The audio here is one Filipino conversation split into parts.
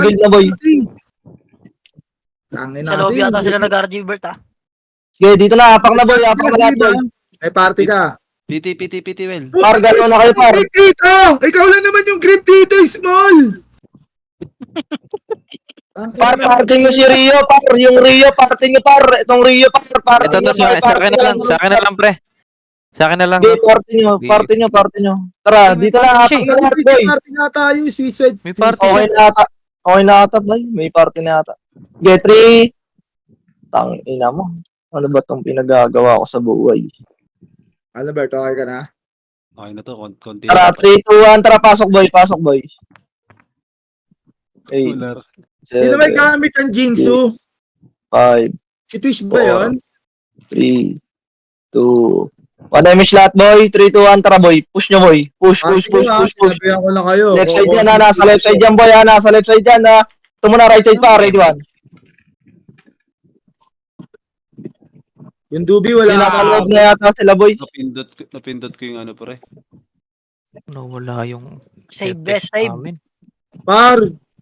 build na, boy. Tangin Sa na lobby kasi. ata sila nag-RG Bert ah. Sige, dito na. Apak na, boy. Apak na lahat, boy. May party ka. PT, well. Par, gano'n na kayo, par. Grip dito! Ikaw lang naman yung grip dito, small! Par, party nyo si Rio, par. Yung Rio, party nyo, par. Itong Rio, par. Party Ito, nyo, par. sa akin na lang. Sa akin na lang, pre. Sa akin na lang. Sige, party nyo. Party nyo, party nyo. Tara, dito na. Apak na lahat, boy. Party nga tayo, suicide. May party. Okay na ata. Okay na ata, boy. May party na ata. Get 3. Tangina mo. Ano ba tong pinagagawa ko sa buhay? Albert, okay ka na? Okay na to, konti. Tara, 3, 2, 1. Tara, pasok, boy. Pasok, boy. Okay. Cooler. Sino may gamit ang Jingsu? 5, Si Twitch ba yun? 3, 2, 1 damage lahat, boy. 3, 2, 1. Tara, boy. Push nyo, boy. Push. Sinabihan ko lang kayo. Left side yan, ha. Nasa left side yan, boy, ha. Nasa left side yan, ha. Ito muna, right side pa. Ready, 1. Yung Dubi wala. Pinapaloob na yata sila, boy. Napindot ko yung ano, pre. Nawala yung Save best save. namin.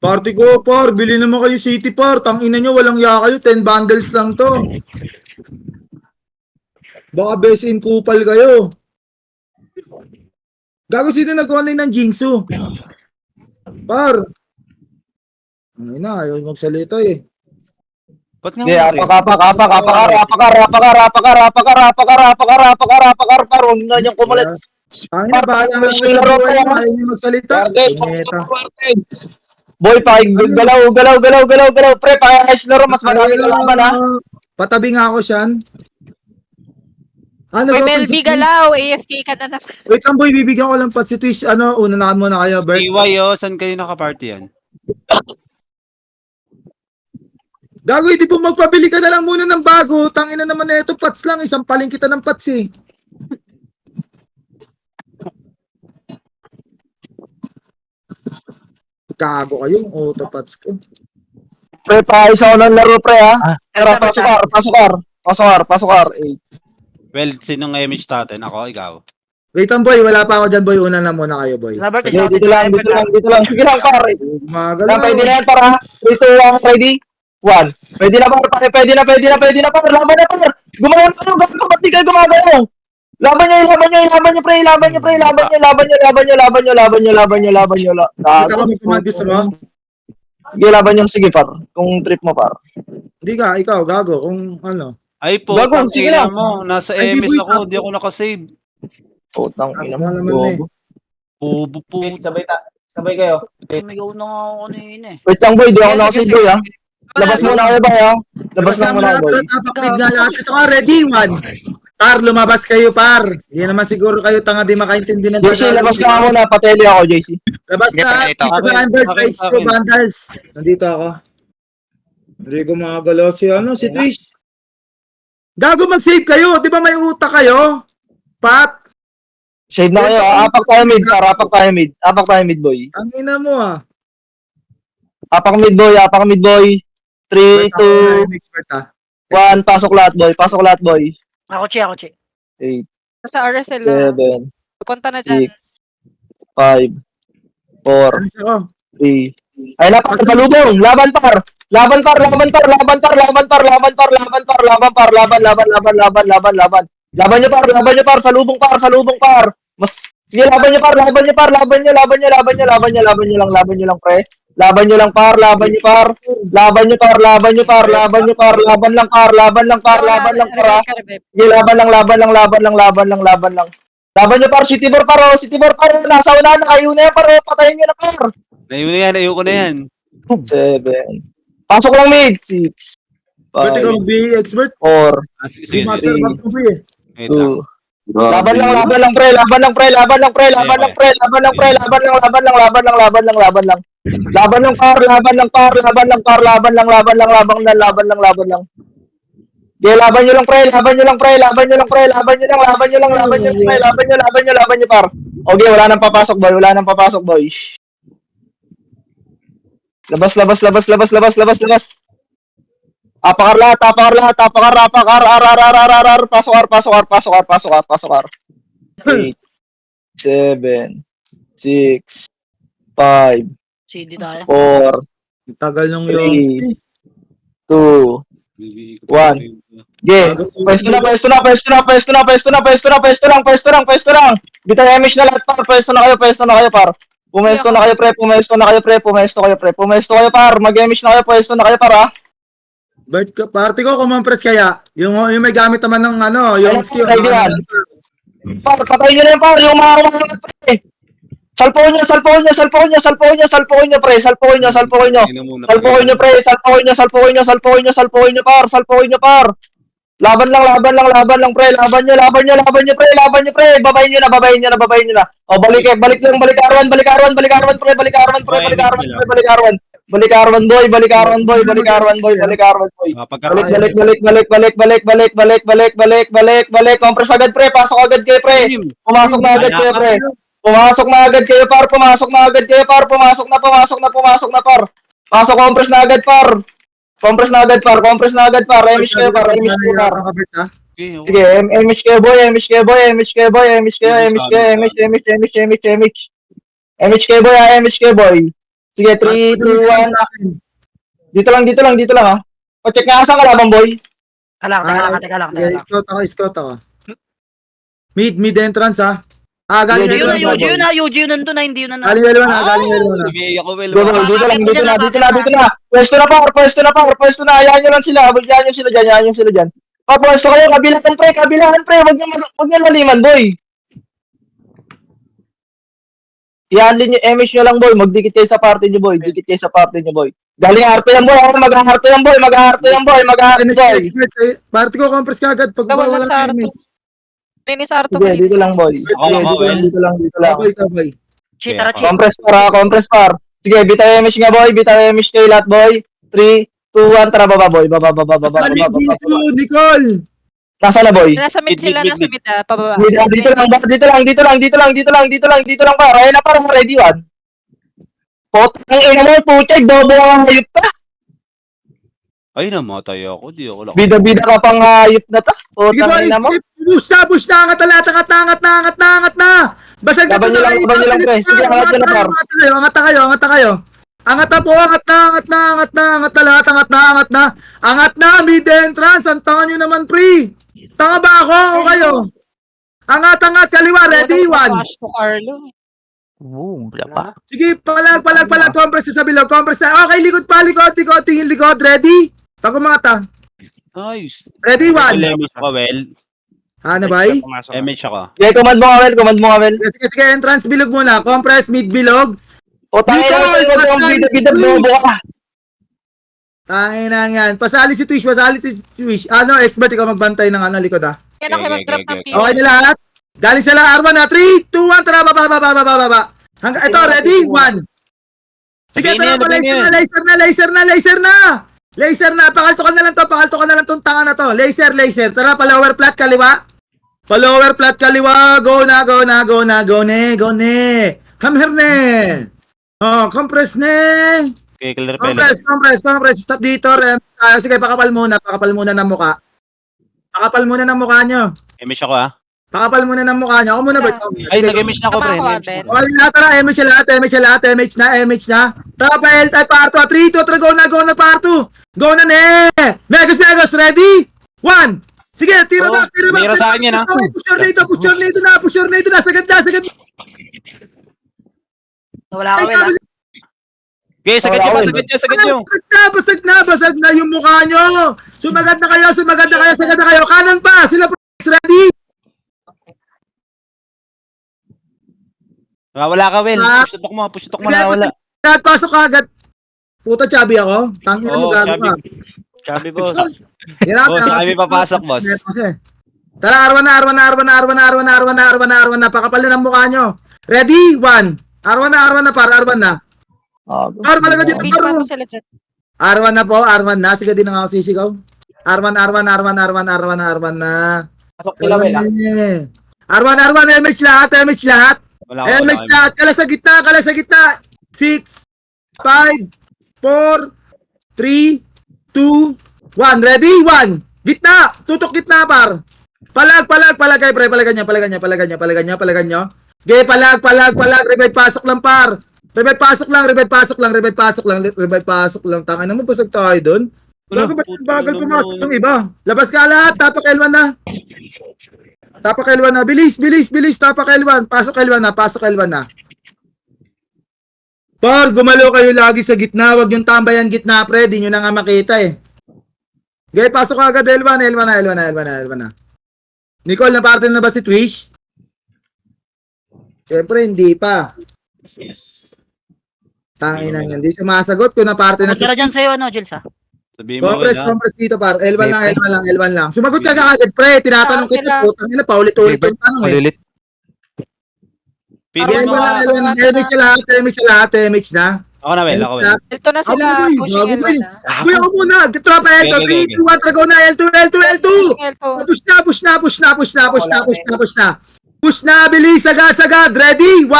Party ko, par. Bili naman kayo City, par. Tangina nyo, walang ya kayo. 10 bundles lang to. Baka best in kupal kayo. Gago, sino nag-online ng Jingsu? Par. Ay na, ayaw magsalita eh. Ba't nga Yeah, wala apakar, huwag na niyong kumalit. Ay na, bahala nga kayo sa buhay mo. Ayaw nyo magsalita. Punyeta. Boy, galaw, pre, pakakais laro, mas madami ka laban, ha? Patabi nga ako siyan. Ano Uy, ba? Melby galaw, AFK ka na naman. Wait lang boy, bibigyan ko lang pa si Twitch. Ano, una na muna kayo, Bert. TY, oh, saan kayo naka-party yan? Gago, hindi po magpabili ka na lang muna ng bago. Tangina naman na ito, pats lang. Isang paling kita ng pats eh. Gago kayo, auto pats ko. Pre, pakakais ako ng laro, pre, ha? Tara, pasukar. Well, sinong image natin? Ako, ikaw. Wait lang boy, wala pa ako dyan boy. Una na muna kayo boy. Robert, Sige, dito lang. Sige lang, pare. Magalaw. Pwede na yan, para. 3, 2, 1, ready? 1. Pwede na, pare. Pwede na, pare. Laban na, pare. Gumawa ka nyo, ba't di kayo gumagawa? Laban nyo, pre. Laban nyo. Kita ko may commandis mo. Sige, laban nyo. Sige, par. Kung trip mo, par. Hindi ka, ikaw, gago. Kung ano. Ay po, Gago, sige tangina lang. mo. Nasa Ay, di, MS boy, ako, di ako nakasave. Putang ina mo. Naman na eh. Pubo po. Sabay kayo. Sumigaw na nga ako kanina eh. Wait lang, boy. Di ako nakasave, boy, ha? Labas muna kayo, boy, ha? Labas lang muna kayo, boy. Napaklig nga lahat. Ito ka, ready, one. Par, lumabas kayo, par. Hindi naman siguro kayo tanga di makaintindi ng JC, labas ka muna. Pateli ako, JC. Labas ka. Ito. Dito sa Amber Page Akin. ko, Vandals. Nandito ako. Hindi ko makagalaw si Twitch. Gago, mag-save kayo. Di ba may utak kayo? Pat, Save na kayo. Apak tayo mid, par. Apak tayo mid, boy. ang ina mo ah. Apak mid, boy. 3, 2, 1. Pasok lahat, boy. Ako, Che. 8, Sa RSL na. 7, Punta na dyan. 6, 5, 4, Ako. 3. Ay na, par. Palubong. Laban, par. Laban. Laban nyo, par. Salubong, par. Mas, sige, laban nyo, par. Laban nyo lang, pre. Laban nyo lang, par. Laban lang, par. Sige, laban lang. Laban nyo, par. City Board, par. Nasa unahan na kayo na yan, par. Patayin nyo na, par. Ayoko na yan. 7. Pasok lang mid. 6, Ba't 5, ikaw mag-BA expert? 4, Di master box mo ba eh. Wait lang. 2. Laban lang, pre. Laban lang, par. Laban lang. Yeah, laban nyo lang, pre. Laban nyo, par. Okay, wala nang papasok, boy. Labas. Apakar lahat. Pasok, ar. 8, 7, 6, 5, CD tayo. 4, Tagal nung Three. yung... 2, 1. Game. Pwesto lang. Bitaw damage na lahat par. Pwesto na kayo par. Pumesto na kayo par. Mag-damage na kayo, pwesto na kayo par ha. Bert, party ko, kumampres kaya. Yung may gamit naman ng yung Ayun, skill. ready yan. Par, patayin nyo na yung par. Yung mga pre. Salpukin nyo, pre. Salpukin nyo, par. Laban lang, pre. Laban nyo, pre. Babayin nyo na. O, balik Arwan, pre. Balik Arwan, boy. Balik Arwan, boy. Balik. Compress agad, pre. Pasok agad kayo, pre. Pumasok na agad kayo, par. Pumasok na, par. Pasok, compress na agad, par. Emish kayo, par. Sige, Emish kayo, boy. Emish kayo, boy. Emish kayo, boy. Sige, 3, 2, 1. Dito lang, ha. O-check nga, saan ka laban, boy? Teka lang. Scout ako. Mid entrance ha. Galing Dito lang, Eugene nandun na, hindi yun na. Galing L1 na. Sige, ako well. Go, dito na. Pwesto na. Hayaan nyo lang sila. Hayaan nyo sila dyan. Pwesto kayo, kabilaan, pre. Wag nyo laliman, boy. I-handle nyo, emish nyo lang, boy. Magdikit kayo sa party nyo, boy. Galing harto yan, boy. Mag-harto yan, boy. Party ko, compress ka agad. Pag Nawala wala sa ka Arto. Linis sa Arto. Sige, dito lang, boy. Dito lang. Tabay. Tara, Compress par. Sige, bitaw emish nga, boy. Kayo lahat, boy. 3, 2, 1. Tara, baba, boy. Baba. Nicole! Nasa na, boy? Nasa mid sila, Mid. nasa mid pababa. Dito lang, par. Ayun na, parang ready, one. Potang ina mo, puchay, bobo ang hayop ta. Ay, namatay ako. Di ako Bida-bida ka pang hayop na ta. Potang ina mo. Push na! Angat na! Basag na Laban nyo lang, pre. Sige, angat nyo na, par. Angat na kayo. Angat na, mid entrance. Ang tanga nyo naman, pre. Tanga ba ako o kayo? Angat, kaliwa, ready, one. Pass to Carlo. Boom, wala pa. Sige, palag, compress sa bilog, compress na. Okay, likod, tingin likod, ready? Pag umangat Nice. Ready, one. Emish ako, well. Ano ba? Emish ako. Okay, command mo nga, Wel. Sige, entrance bilog muna. Compress, mid bilog. Potang ina mo, bida-bida, bobo ka. Tangin na yan. Pasali si Twish. Expert ikaw magbantay ng likod ha. Yan ako mag-drop ng PO. Okay na lahat? Galing sila R1 na. 3, 2, 1, tara, baba. Ito, ready? 1. Sige, tara pa, laser na. Pakaltukan na lang tong tanga na to. Laser. Tara, pa lower flat, kaliwa. Go na. Go ne. Come here ne. Oh, compress ne. Okay, clear Compress. Stop dito. Sige, pakapal muna ng mukha. Pakapal muna ng mukha nyo. Emish ako, ha? Pakapal muna ng mukha nyo. Ako muna, Bert. Ay, nag-emish na ako, pre. Tama ako, Aten. Okay na, tara. MH na. Tara, parto. 3, 2, 3, go na, parto. Go na, ne. Megos, ready? 1. Sige, tira Oh, back. mayroon sa akin yan, ha? Push your nito na. Sagad na. Wala ka, Wel. Okay, sagad nyo. Basag na yung mukha nyo. Sumagad na kayo. Sagad na kayo. Kanan pa. Sila ready? Wala ka, Wel. Push mo na, wala. Lahat pasok agad. Puta, chubby ako. Tangin mo, gago ka. Chubby, boss. Hirap Boss, kami papasok, boss. Tara, R1 na. Pakapal na ng mukha nyo. Ready? 1. R1 na, R1 na. R1 na dito. Big pa sila dyan. R1 na po, R1 na. Sige, din na ako sisigaw. R1 na. Pasok sila, Wel. R1, MH lahat. Wala MH lahat. Kala sa gitna. 6, 5, 4, 3, 2, 1. Ready? 1. Gitna. Tutok gitna, par. Palag kayo, pre. Palagan nyo. Okay, palag. Revive, pasok lang, par. Revive pasok lang, revive pasok lang, revive pasok lang, revive pasok lang. Tanga naman, pasok tayo doon. Bago ba bagal pumasok ng iba? Labas ka lahat, tapak L1 na. Tapak L1 na, bilis, bilis, bilis, tapak L1. Pasok L1 na, pasok L1 na. Par, gumalaw kayo lagi sa gitna, wag yung tambayan gitna, pre, di nyo na nga makita eh. Okay, pasok ka agad L1, L1 na, L1 na, L1 na, L1 na. Nicole, naparte na ba si Twish? Siyempre, hindi pa. Tangina niyan, hindi sumasagot kung naparte na si Tara dyan sa'yo, ano, Jels, ha? Sabihin mo Compress, na. compress dito par. L1 lang, L1 lang, L1 lang. Sumagot ka kagad, pre. Tinatanong ko ito, putang ina, paulit-ulit yung tanong eh. Malilit. Pero L1 lang, L1 lang. MH na lahat, MH na lahat, MH na. ako na, Wel. Ako, Wel. Ito na sila. Ako, Pushing bago L1 ba eh? na. Kuya, ako muna. Tropa L2, Okay, 3, 2, 1, trago na, L2, L2, L2. Pushing L2. Push na, push na, push na, push na, push na, push na, push na. Push na, bilis, sagad, sagad. Ready? 1.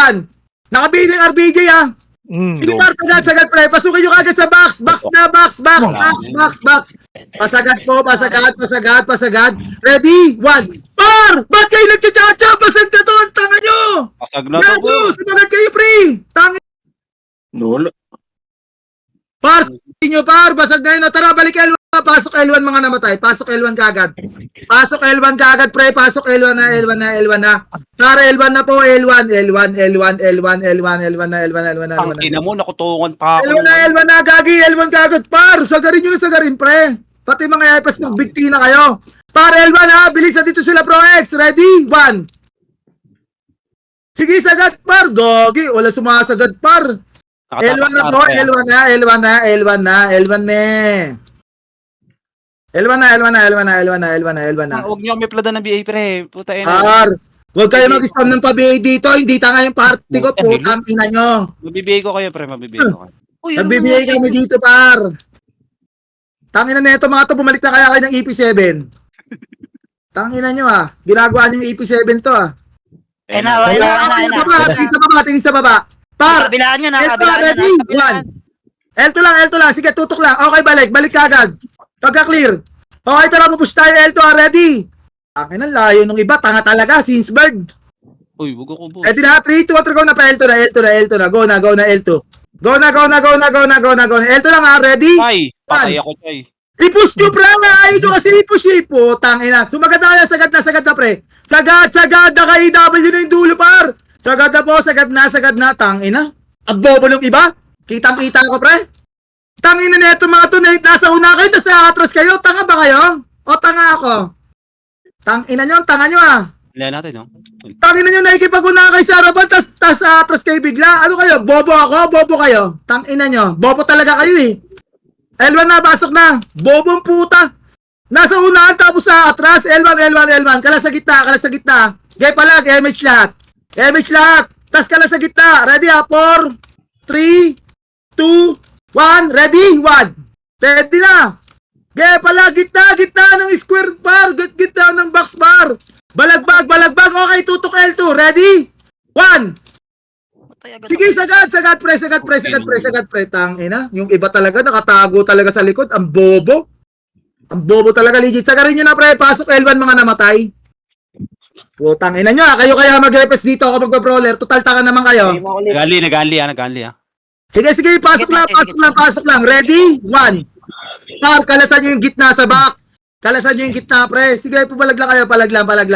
Nakabili ng RBJ ah. Sige par, sagad, sagad pre. Pasukin nyo kagad sa box. Box na, box, box, box, box, box. Pasagad po, pasagad, pasagad, pasagad. Ready? 1. Par! Ba't kayo nagtsatsa? Pasag na to, ang tanga nyo! Pasag na to, Gago! boy. Sumagat kayo, pre! Tanga Par! Sabi nyo, par! Basag na yun. O, tara, balik L1. Pasok L1 mga namatay. Pasok L1 kagad. Pasok L1 kagad, pre. Pasok L1 na, L1 na, L1 na. Tara, L1 na po. L1, L1, L1, L1, L1, L1 na, L1 na, L1 na, Ang L1 na. ina mo, nakutungan pa ako. L1 na, L1 na, gagi. L1 kagad, par. Sagarin nyo na, sagarin, pre. Pati mga epas magbigti na kayo. Par, L1 ha. Bilis na dito sila, Pro X. Ready? 1. Sige, sagad, par. Gagi. Wala sumasagad, par. L1 na po, L1 na, L1 na, L1 na, L1 na. L1 na, L1 na, L1 na, L1 na, L1 na, L1 na. Huwag niyo kami plada ng BA, pre. Puta ina. Par, huwag kayo mag-spam ng pa-BA dito, hindi tanga yung party ko, putang ina nyo. Mabibigay ko kayo, pre. Mabibigay ko kayo. Uy, ano Nagbibigay naman? kami dito, par. Tangina na ito, mga to, bumalik na kaya kayo ng EP7. Tangina nyo ah, ginagawa nyo yung EP7 to ah. Eh na, Tingin sa baba, tingin sa baba, tingin sa baba. Par, Kabilaan niya na, L2, kabilaan niya ready? na. 1. L2 lang, sige, tutok lang. Okay, balik kagad. Pagka-clear. Okay, tara, pupush tayo, L2, ready? Akin ang layo nung iba, tanga talaga, since bird. Uy, wag ako po. Ready na, 3, 2, 1, go na pa, L2 na, go na, L2. Go na, L2 lang ha, ready? Ay, patay ako, Chay. I-push nyo, pre, ayaw nyo kasi i-push eh, putang ina. Sumagad na kayo, sagad na, pre. Sagad na kayo, W na yung dulo, par. Sagad na po, sagad na, tang ina. Ang bobo ng iba, kitang-kita ko, pre. Tangina na ito mga to, nasa una kayo, tas atras kayo, tanga ba kayo? O tanga ako? Tangina nyo, tanga nyo ah. Wala natin, no? Tangina nyo, nakikipag-una kayo sa harapan, tas atras kayo bigla. Ano kayo, bobo ako, bobo kayo? Tangina nyo, bobo talaga kayo eh. L1 na, pasok na. Bobong puta. Nasa unahan, tapos sa atras, L1, kala sa gitna. Gaya palag, MH lahat. Tas kala sa gitna, ready ha, 4, 3, 2, 1, ready? 1. Pwede na. Gaya pala, gitna ng square bar. Gitna ng box bar. Balagbag. Okay, tutok L2. Ready? 1. Sige, sagad pre. Tangina. Yung iba talaga, nakatago talaga sa likod. Ang bobo talaga, legit. Sagarin nyo na, pre. Pasok L1 mga namatay. Putang ina nyo, kayo kaya mag-request dito ako magpa-brawler. Total tanga naman kayo. Nagali. Sige, pasok lang. Ready? 1. Par, kalasan nyo yung gitna sa box. Kalasan nyo yung gitna, pre. Sige, palag lang kayo. Palag lang. Palag,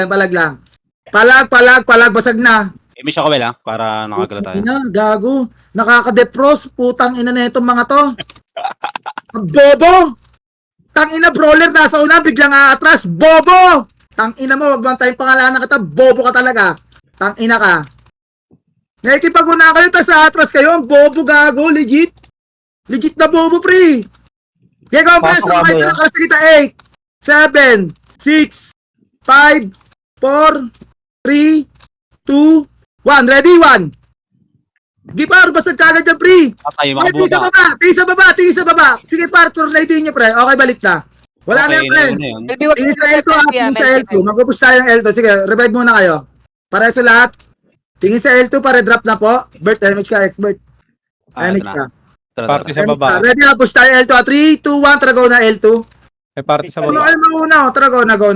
basag na. Miss ako, Wel, ha? Para nakagala tayo. Ina, gago. Nakaka-depros. Putang ina na itong mga to. Ang bobo. Tang ina, brawler, nasa una, biglang aatras. Bobo! Tang ina mo, wag mo tayong pangalanan kita. Bobo ka talaga. Tang ina ka. Nakikipag-una kayo, tas atras kayo. Ang bobo, gago. Legit na bobo, pre. Kaya kung preso kayo na kalasa kita, 8, 7, 6, 5, 4, 3, 2, 1. Ready? 1. Gipar, basag kagad yan, pre. Patay, Okay, tingin makabuta. sa baba. Sige, par, turnitin nyo, pre. Okay, balik na. Wala na yan, pre. Tingin sa L2, tingin sa L2. Magpupush tayo ng L2. Sige, revive muna kayo. Para sa lahat. Tingin sa L2 para drop na po. Bert, damage ka, expert. Damage ka. Party sa baba. Ready na, push tayo L2. 3, 2, 1, tara go na L2. May party sa Ano baba. kayo mauna? Tara go na. Go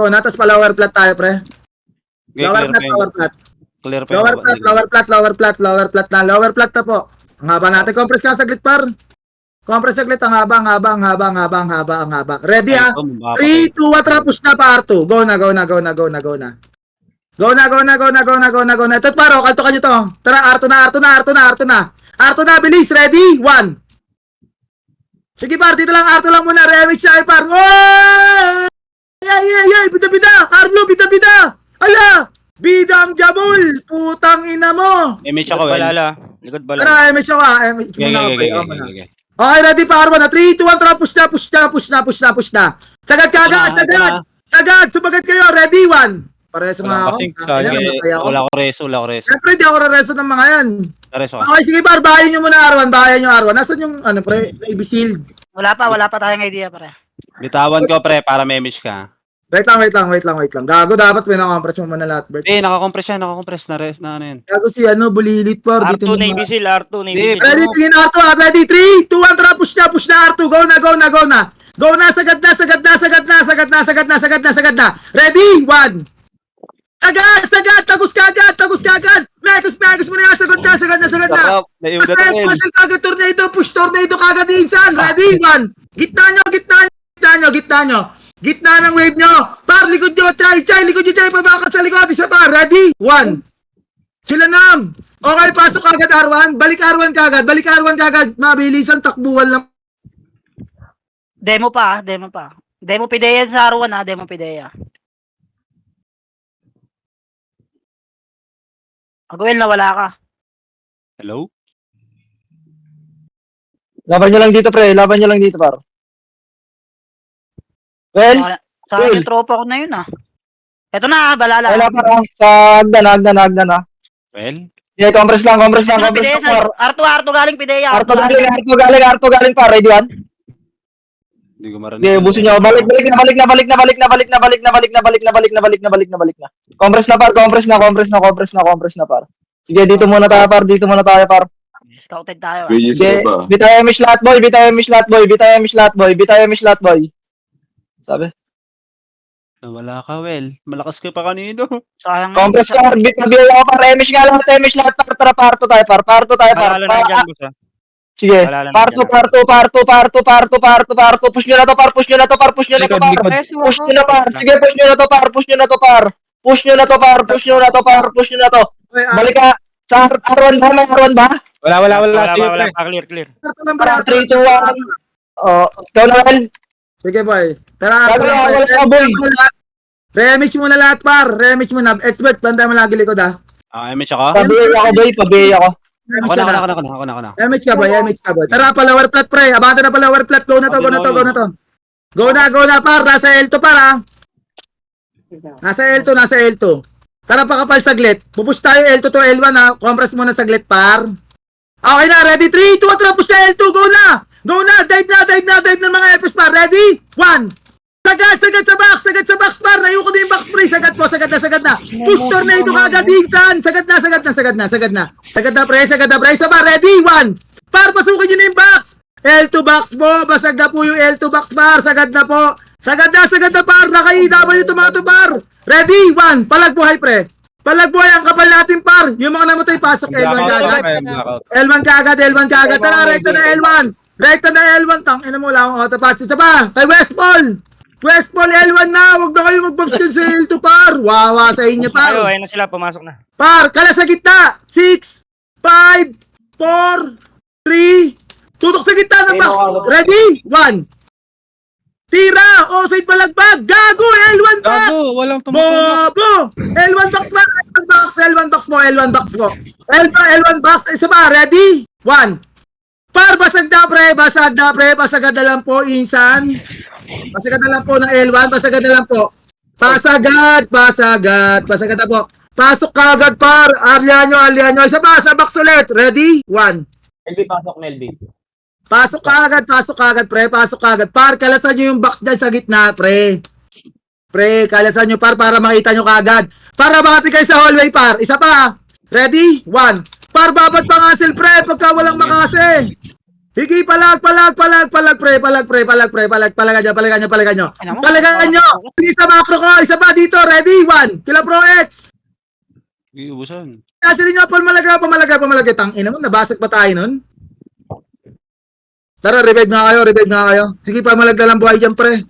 na. Tapos pa lower flat tayo, pre. Lower flat. Clear pa yung Lower baba. flat, lower flat, lower flat, lower flat na. Lower flat na po. Ang haba natin. Compress ka saglit, par. Compress saglit. Ang haba, ang haba, ang haba, ang haba, ang haba, ang haba. Ready, Ay, ah? ito, mababa 3, kayo. 2, 1, tapos na pa, R2. Go na, go na, go na, go na, go na. Go na, go na, go na, go na, go na, go na. Ito, paro, kaltukan nyo to. Tara, R2 na, R2 na, R2 na, R2 na. R2 na, bilis. Ready? 1. Sige, par, dito lang, R2 lang muna. Remix siya, par. Oh! Ay, bida, Arlo, bida. Ala, bidang jabul. Putang ina mo. Image ako, well. Likod balala. Tara, MH ako, MH Okay, muna ako. okay, Ako muna. okay. Okay, ready pa, Arman. 3, 2, 1, tara, push na. Sagad ka agad, sagad. Sagad, sumagat kayo. Ready, 1. Parehas mga Walang ako. kasing Ay, sayang. namatay ako. Wala ko reso. Siyempre, di ako rereso ng mga yan. Reso ka. Okay, sige, par, bahayan nyo muna, Arwan. Bahayan nyo, Arwan. Nasaan yung, ano, pre, Navy Shield? Wala pa tayong idea, pare. Bitawan ko, pre, para may image ka. Wait lang. Gago, dapat pinakompress mo muna lahat, Bert. Eh, nakakompress na res na ano yun. Gago si, ano, bulilit, par. R2 Dito Navy Seal, R2 Navy Hindi, Seal. Ready, tingin R2, ha? Ready, 3, 2, 1, tara, push na, R2. Go na. Go na, sagad na. Ready, 1. Sagad, tagus ka agad. Megas mo na yan, sagad na. Sarap, naiuda na rin. Pasel kagad, tornado, push tornado kagad insan. Ready, 1. Gitna nyo. Gitna ng wave nyo. Par, likod nyo, chay, pabakat sa likod, isa pa. Ready, 1. Sila nam. Okay, pasok kagad R1. Balik R1 kagad. Mabilisan, takbuhan lang. Demo pa. Demo Pidea sa R1, ha. Demo Pidea. Agawin na wala ka. Hello? Laban nyo lang dito, pre. Laban nyo lang dito, par. Well, Sa akin yung tropa ko na yun, ah. Ito na, balala. wala pa lang. Sa hagdan na. Well? Yeah, compress lang, Ito na, par. Pidea, R2 galing Pidea. Arto galing, par. Ready, 1? Hindi ko marinig. Sige, ubusin nyo. Balik na. Compress na, par. Sige, dito muna tayo, par. Scouted tayo. Sige, bitayo mish lahat, boy. Sabi. Wala ka, well. Malakas ka pa kanino. Sayang. Compress ka, bitayo ako, par. Emish lahat, par. Tara, parto tayo, par. Balala na dyan, boss, ha. Sige, Balala na parto. Push nyo na to, par. Push nyo na to, par. Sige, push nyo na to. Okay, Balik ka. Sa R1 ba? May R1 ba? Wala. Sige, Wala pre. pa, clear. Parang 3, 2, 1. Ikaw na, Well. Sige, boy. Tara, Sabi na, wala sa boy. Remix mo na lahat, par. Remix mo na. Expert, banda mo lagi likod, ha. Image ako? Pabiyay ako, boy. Remix Ako ka na. na. MH ka, boy. Tara, pa lower flat, pre. Abante na pa lower flat. Go na to. Go na, par. Nasa L2, par, ha. Nasa L2. Tara, pakapal saglit. Pupush tayo L2 to L1, ha. Compress muna saglit, par. Okay na, ready? 3, 2, 1, tara, push sa L2. Go na. Dive ng mga FS, par. Ready? 1. Sagad sa box, par. Nayuko na yung box, pre. Sagad na. Push tornado kagad, insan. Sagad na, pre. Isa pa, ready? 1. Par, pasukin nyo na yung box. L2 box po. Basag na po yung L2 box, par. Sagad na, par. Naka-EW ito mga to, par. Ready? 1. Palagbuhay, pre. Ang kapal natin, par. Yung mga namatay, pasok L1 kagad. L1 kagad. Tara, rekta na L1. Tangina mo, wala akong autopats. Isa pa, kay Westball, L1 na. Huwag na kayo mag-box dyan sa L2, par. Wawa sa inyo, par. Ayun na sila, pumasok na. Par, kala sa gitna. 6, 5, 4, 3. Tutok sa gitna ng box. Ready? 1. Tira! Offside palagbag! Gago! L1 box! Gago, walang tumutulog. Bobo! L1 box ba? L1 box mo. L1 box. Isa pa, ready? 1. Par, basag na, pre. Basagad na lang po, insan. Basagad na lang po ng L1. Basagad na po. Basagad na po. Pasok kagad, par. Alyan nyo. Isa pa, sa box ulit. Ready? 1. Pasok kagad, pre. Par, kalasan nyo yung box dyan sa gitna, pre. Kalasan nyo, par, para makita nyo kagad. Para makati kayo sa hallway, par. Isa pa. Ready? 1. Par, babad pa nga sil, pre, pagka walang makase. Higi, palag, pre. Palagan nyo. Isa macro ko. Isa pa dito. Ready? 1. Kila Pro X. Iubusan. Kasi nga, pamalagay. Tangina mo, nabasag pa tayo nun. Tara, revive nga kayo. Sige, pamalagay lang buhay dyan, pre.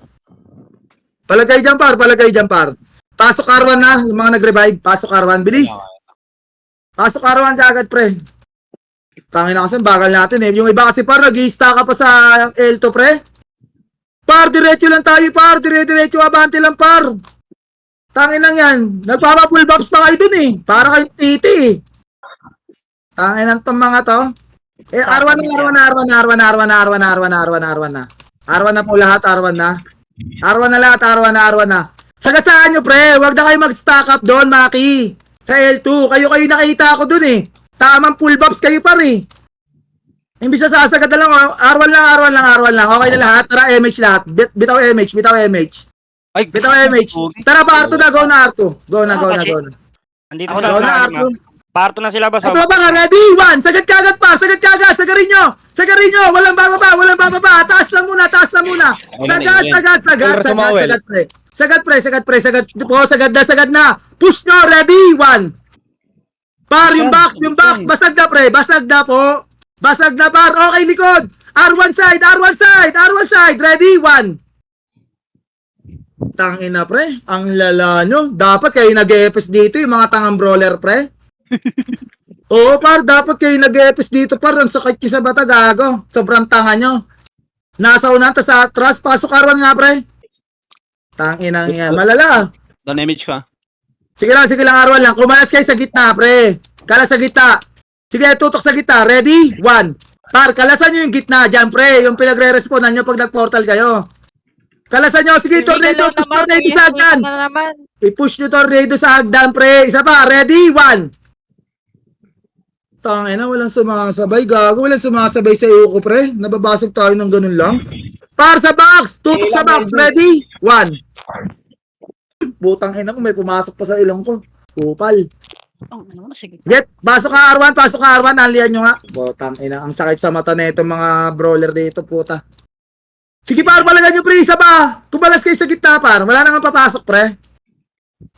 Palagay dyan, par. Pasok R1 na, yung mga nag-revive. Pasok R1, bilis. Pasok R1 agad, pre. Tangina kasi, bagal natin eh. Yung iba kasi, par, nag-i-stack ka pa sa L2, pre. Par, diretso lang tayo, par. Diretso, abante lang, par. Tangin lang yan. Nagpapa-full box pa kayo dun eh. Para kayong titi eh. Tangin lang tong mga to. Eh, R1 na. R1 na po lahat, R1 na. R1 na. Sagasaan nyo, pre. Huwag na kayo mag-stack up doon, Maki. Sa L2. Kayo nakita ko dun eh. Tamang full box kayo pa rin. Imbis na sasagad na lang. R1 lang. Okay na lahat. Tara, MH lahat. Bitaw MH. Ay, Bitaw MH. Tara, pa R2 na. Go na. Go na. Andito Ako sila Go sa na, akin, R2. Parto na sila ba sa... Ito ba nga, ready? 1. Sagad kagad pa. Sagarin nyo. Walang bababa. Taas lang muna. Sagad, pre. Sagad na. Push nyo. Ready? 1. Par, yung box. Basag na, pre. Basag na, par. Okay, likod. R1 side. Ready? 1. Tangina, pre. Ang lala nyo. Dapat kayo nag-EPS dito, yung mga tangang brawler, pre. Oo, par. Dapat kayo nag-EPS dito, par. Ang sakit kayo sa bata, gago. Sobrang tanga nyo. Nasa unan, tas sa atras. Pasok R1 nga, pre. Tangina nga. Malala. Down image ka. Sige lang, R1 lang. Kumalas kayo sa gitna, pre. Kala sa gitna. Sige, tutok sa gitna. Ready? 1. Par, kalasan nyo yung gitna dyan, pre. Yung pinagre-respondan nyo pag nag-portal kayo. Kalasan nyo. Sige, tornado. Push tornado sa hagdan. I-push nyo tornado sa hagdan, pre. Isa pa. Ready? 1. Tangina, walang sumasabay. Gago, walang sumasabay sa iyo ko, pre. Nababasag tayo ng ganun lang. Par sa box. Tutok sa box. Ready? 1. Butang ina ko, may pumasok pa sa ilong ko. Kupal. Oh, ano, sige. Get, pasok ka R1. Nalian nyo nga. Butang ina, ang sakit sa mata na itong mga brawler dito, puta. Sige, par, palagan nyo, pre, isa ba? Kumalas kayo sa gitna, par. Wala nang papasok, pre.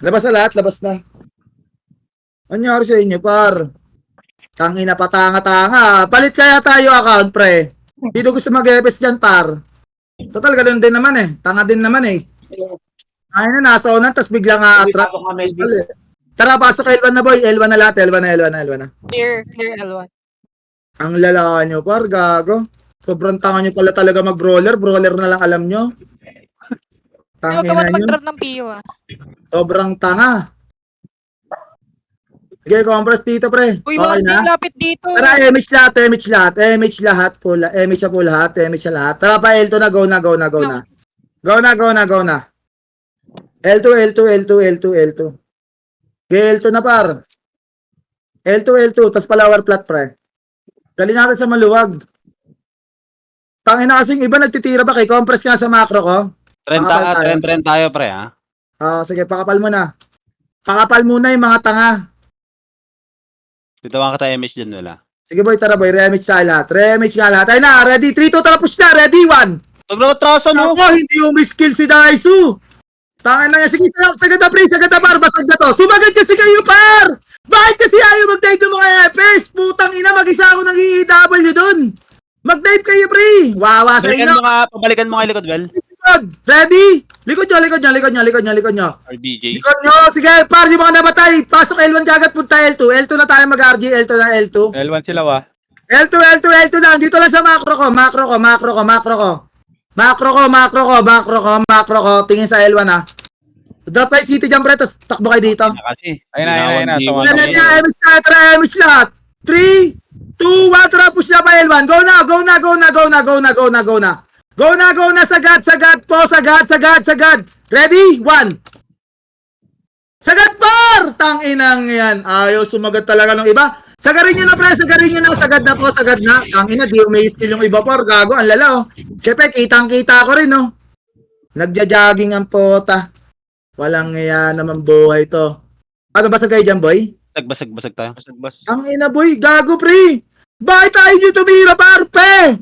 Labas na lahat, labas na. Anyari sa inyo, par? Tangina, patanga-tanga. Palit kaya tayo account, pre. Sino gusto mag-EPS dyan, par? Total, ganun din naman eh. Tanga din naman eh. Ay na, nasa unan, tas biglang attract. Tara, pasok L1 na, boy. L1 na lahat, L1 na. Clear L1. Ang lala nyo, par, gago. Sobrang tanga nyo pala talaga mag-brawler. Brawler na lang alam nyo. Huwag ka Tangina muna nyo. mag-drop ng PO ah. Sobrang tanga. Sige, compress dito, pre. Uy, Okay mga na. lapit dito. Tara, MH lahat. MH na po lahat. Tara pa, L2 na. Go na. L2. L2 na, par. L2. Tas palawar plat, pre. Dali natin sa maluwag. Tangina kasing iba nagtitira ba kay compress ka sa macro ko? Trend tayo, pre, ha? Sige, pakapal mo na. Pakapal muna yung mga tanga. Bitawan ka tayo image dyan, wala. Sige boy, tara boy, remage nga lahat. Ay na, ready, 3-2, tara push na, ready, 1. Taglatrasan, no? Ako, hindi umiskill si Daisu. Tangin na yan, sige, sagad na pre, sagad na par, basag na to. Sumagad kasi kayo par! Bakit kasi ayaw mag-dive ng mga EPS? Putang ina, mag-isa ako ng EEW dun. Mag-dive kayo pre. Wawa sa inyo. Pabalikan mo nga yung likod, Well. Ready? Likod nyo. RBJ. Likod nyo, sige, par, yung mga namatay. Pasok L1 kagad, punta L2. L2 na tayo mag-RG, L2. L1 sila wa. L2 lang. Dito lang sa macro ko. Tingin sa L1 ha. Drop kayo city dyan, pre. Tapos takbo kayo dito. Kasi. Ayun na. MH lahat. 3, 2, 1. Tara, push na pa L1. Go na. Sagad po. Ready? 1. Sagad par! Tanginang yan. Ayaw sumagat talaga ng iba. Sagarin nyo na, pre. Sagad na. Tangina, di umiiskill yung iba par. Gago, ang lala, oh. Siyempre, kitang-kita ko rin, oh. Nagja-jogging ang pota. Walang iya naman buhay to. Ano, basag kayo dyan, boy? Basag tayo. Tangina, boy. Gago, pre. Bakit tayo nyo tumira, par, pe?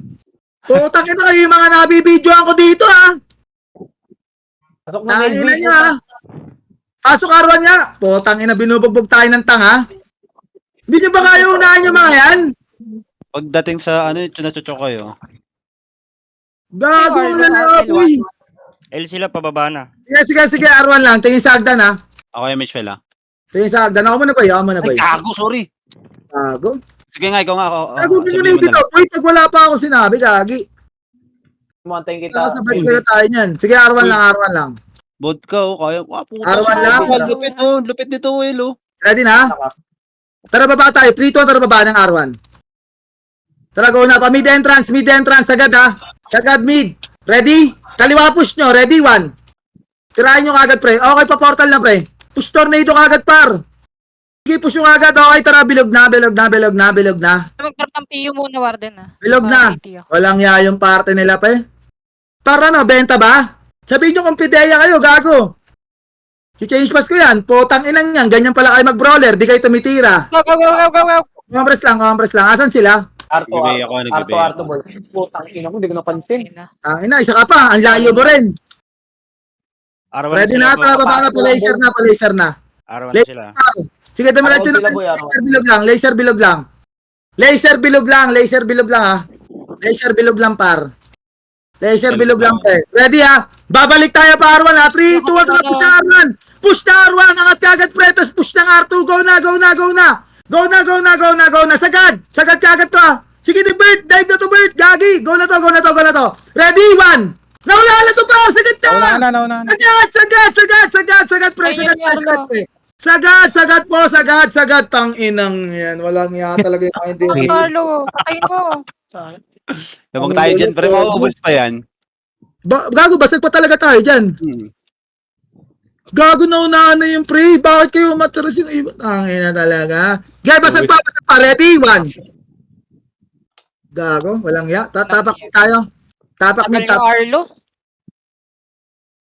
Putang ina kayo yung mga nabibidyoan ko dito, ha. Tangina nyo, ha. Pasok R1 niya. Potang ina, binubugbog tayo ng tanga. Hindi nyo ba kaya unahan yung mga yan? Pagdating sa ano, chunachucho kayo. Gago Sure, na lang, L1. boy. L sila pababa na. Sige, R1 lang. Tingin sa Agdan, ha? Ako yung Mitchell ah. Tingin sa Agdan. Ako muna ba? Ako muna ba? Ay, gago, sorry. Gago. Sige nga, ikaw nga ako. Gago mo sabihin na mo dito. Uy, pag wala pa ako sinabi, gagi. Montayin kita. Kasabay ko tayo niyan. Sige, R1 lang. Vodka, oh, kaya. Ah, puta. R1 lang. Lupit, oh. Lupit nito, Will, oh. Ready na? Tara baba tayo. 3-2, tara baba ng R1. Tara, go na. Pa mid entrance. Sagad, ha? Sagad mid. Ready? Kaliwa push nyo. Ready? 1. Tirahin nyo kagad, pre. Okay, pa portal na, pre. Push tornado kagad, par. Sige, push nyo kagad. Okay, tara. Bilog na. Mag-drop ng PU muna, Warden, ah. Bilog na. Walang ya yung parte nila, pre. Para no, benta ba? Sabihin nyo kung pideya kayo, gago. Si-change pass ko yan. Potang inang yan. Ganyan pala kayo mag-brawler. Di kayo tumitira. Go. Compress lang. Asan sila? Nagbibigay ako, nagbibigay ako. boy. Putang ina ko, hindi ko napansin. Ang ina, isa ka pa. Ang layo mo rin. R1 Ready sila, na, boss. tara baba na. Pa-laser na. R1 na sila. Sige, dumiretso na. Araw sila, boy, araw. Laser bilog lang, ha. Laser bilog lang, par. Laser bilog lang, pre. Ready, ha? Babalik tayo pa, R1, ha? 3, 2, 1, tara, push na R1. Push na R1, angat kagad, pre. Tapos push ng R2. Go na. Sagad kagad to, ha. Sige, di Bert. Dive na to, Bert. Gagi. Go na to. Ready, 1. Nawala na to, pa. Sagad na. Nauna. Sagad, pre. Sagad. Tang inang yan. Walang iya talaga yung hindi. Carlo, patayin mo. Labang tayo dyan, pero mauubos pa yan. Gago, basag pa talaga tayo dyan. Gago na unahan na yung pre. Bakit kayo matras yung iba? Ang ina talaga. Gaya, basag pa. Ready? 1. Gago, walang ya. Tapak mid tayo. Tapak mid. Carlo.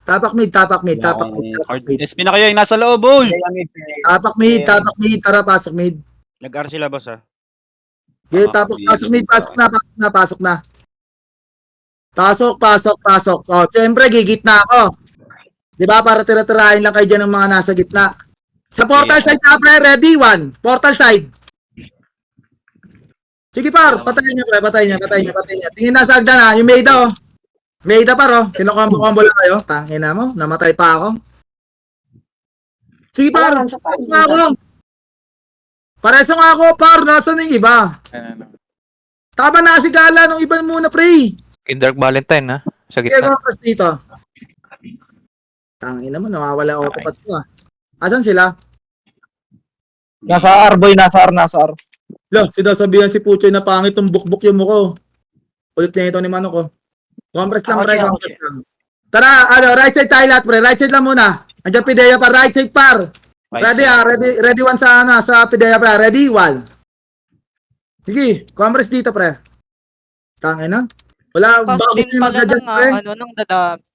Tapak mid. SP na kayo yung nasa loob, boy. Tapak mid. Tara, pasok mid. Nag-R sila, boss, ha? Gaya, pasok mid. Pasok na. Pasok. O, siyempre, gigitna ako. Di ba? Para tira-tirahin lang kayo dyan ng mga nasa gitna. Sa portal side na, pre. Ready? 1. Portal side. Sige, par. Patayin niya, pre. Patayin niya. Tingin na sa agdan, ha. Yung Maida, oh. Maida, par, oh. Kinukombo lang kayo. Tangina mo. Namatay pa ako. Sige, par. Pareso nga ako, par. Nasaan yung iba? Tama na si Gala nung iba muna, pre. Dark Valentine, ha? Sa Kaya gitna. ko dito. Tangina mo, nawawala autopats ko, ah. Asan sila? Nasa R, boy. Nasa R. Lo, sinasabihan si Puchoy na pangit yung bukbuk yung mukha. Ulit na ito ni Mano ko. Compress lang, pre. Compress lang. Tara, right side tayo lahat, pre. Right side lang muna. Andiyan Pidea pa. Right side, par. Ready, ha? Ready 1 sa Pidea, pre. Ready, 1. Sige, compress dito, pre. Tangina. Wala, Tapos bakit din yung pala mag-adjust, pre? ng dadami.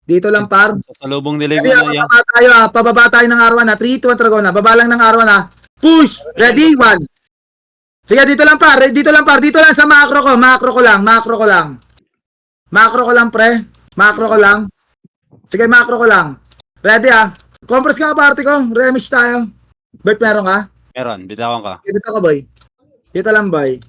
Dito lang, par. Sa lubong nila Ready, yung ano yan. pababa tayo ng R1, ha. 3, 2, 1, go na. Baba lang ng R1, ha. Push! Ready? 1. Sige, dito lang, par. Dito lang sa macro ko. Macro ko lang, pre. Macro ko lang. Sige, macro ko lang. Ready, ha. Compress ka, party ko. Remix tayo. Bert, meron ka? Meron, bitawan ka. Dito ka, boy. Dito lang, boy.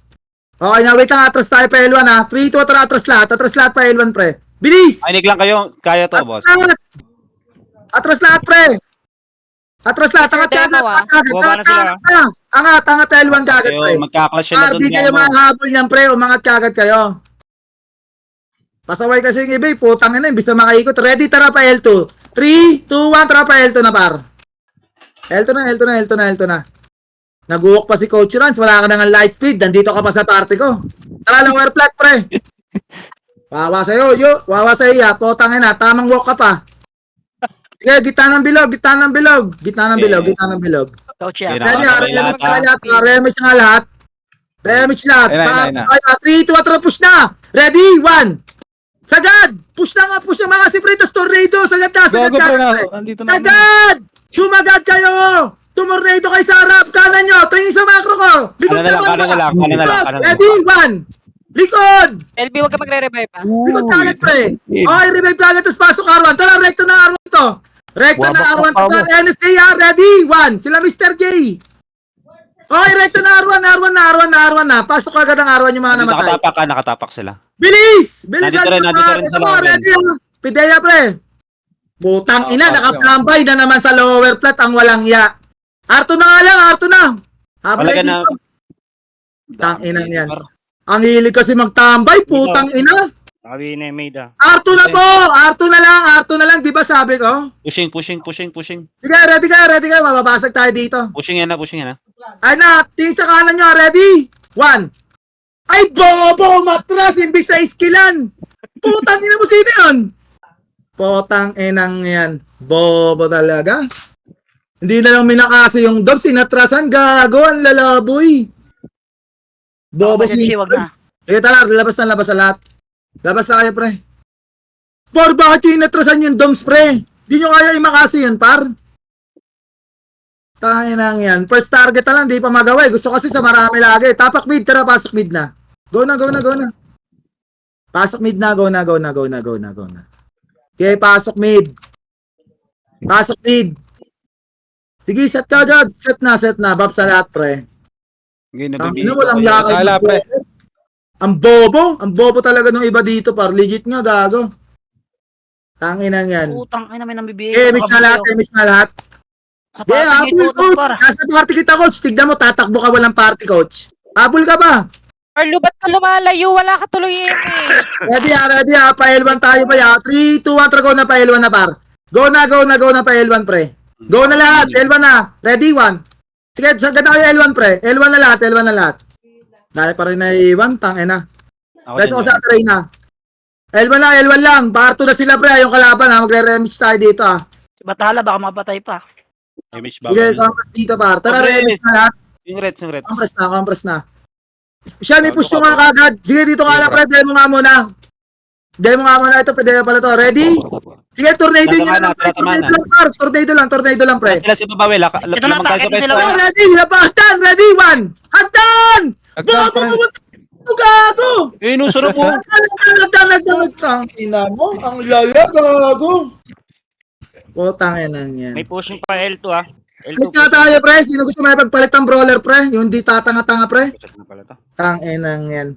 Okay na, wait lang. Atras tayo pa L1, ha. 3, 2, tara, atras lahat pa L1, pre. Bilis! Mainig lang kayo, kaya to, boss. Atras lahat, pre. Angat L1 kagad, pre. Kayo, magka-clash sila Hindi dun. kayo mahabol niyan, pre. Umangat kagad kayo. Pasaway kasi yung iba, putang ina, imbis na makaikot. Ready, tara pa L2. 3, 2, 1, tara pa L2 na, par. L2 na. Nag-walk pa si Coach Rans, wala ka nang light speed. Nandito ka pa sa party ko. Tara, lower flat, pre. Wawa sa'yo, ya. Putang ina, tamang walk ka pa. Sige, gitna ng bilog. Coach yan. Ready, remix nga lahat. Remix lahat. Ayun na. 3, 2, 1, push na. Ready, 1. Sagad! Push na mga si Fritas Tornado. Sagad Gogo, pre, na. andito na. Sagad! Sumagad kayo! Tumornado kayo sa harap. Kanan nyo. Tingin sa macro ko. Kanan na lang. Ready, 1. Likod! LB, wag ka magre-revive ha. Likod ka agad, pre. Okay, revive ka agad, tapos pasok R1. Tara, recto na R1 to. Recto na R1 to. NSA, ready? 1. Sila Mr. J. Okay, recto na R1 na. Pasok ka agad ang R1 yung mga namatay. Nakatapak sila. Bilis! Bilis! Nandito rin Ito sila, mo, Ren. ready ang Pidea, pre. Butang ina, nakatambay na naman sa lower flat ang walang ya. Arto na nga lang, Arto na. Habang Talaga na. dito. Tang inang yan. Ang hilig kasi magtambay, putang ina. Nakawi na yung maid ah. Arto na po! Arto na lang, di ba sabi ko? Pushing. Sige, ready ka, mababasag tayo dito. Pushing yan na. Ay na, tingin sa kanan nyo, ready? 1. Ay, bobo! Matras, imbis sa iskilan! Putang ina mo, sino yun? Putang inang yan. Bobo talaga. Hindi na lang minakasi yung dog, sinatrasan, gago, ang lalaboy. Bobo si... Wag na. Sige, tala, labas sa lahat. Labas na kayo, pre. Par, bakit yung inatrasan yung doms, pre? Di nyo kaya imakasi yan, par? Tayo nang yan. First target na lang, di pa magawa eh. Gusto kasi sa marami lagi. Tapak mid, tara, pasok mid na. Go na. Pasok mid na, go na. Okay, pasok mid. Sige, set ka dyan. Set na. Bab sa lahat, pre. Ang ina, walang yakal. Wala, pre. Ang bobo talaga nung iba dito, par. Legit nga, gago. Tanginan yan. Putang ina, may nambibigay. Miss na lahat. Sa Yeah, party habol, nito, coach. par. Nasa party kita, coach. Tignan mo, tatakbo ka, walang party, coach. Habol ka ba? Arlo, ba't ka lumalayo? Wala ka tuloy eh. Ready ha. Pa-L1 tayo ba ya? 3, 2, 1, go na pa-L1 na, par. Go na pa-L1, pre. Go na lahat. L1 na. Ready, 1. Sige, ganda kayo L1, pre. L1 na lahat. Dahil pa rin na iwan, tangina. Let's go sa tray na. L1 lang. Parto na sila, pre. Yung kalaban, ha. Magre-remix tayo dito, ha. Si Bathala, baka mapatay pa. Image Sige, baba. compress dito, par. Tara, Okay. remix na lahat. Yung red. Compress na. Siya, ni-push nyo nga kagad. Sige, dito nga lang, pre. Demo nga muna. Ito, pwede pala to. Ready? Sige, tornado nyo Tama lang, pre. na, tama na. Tornado lang, pre. Sila si Babawel. Ito na, bakit sila Oh, wala? ready? Labasan! Ready? 1! Hagdan! Hagdan, Gago! Inusuro po. Nagdang. Ina mo, ang lala, gago. Putang ina yan. May pushing pa L2 ah. L2 Click nga tayo, pre. Sino gusto may pagpalit ng brawler, pre? Yung di tatanga-tanga, pre. Check na pala to. Tang inang yan.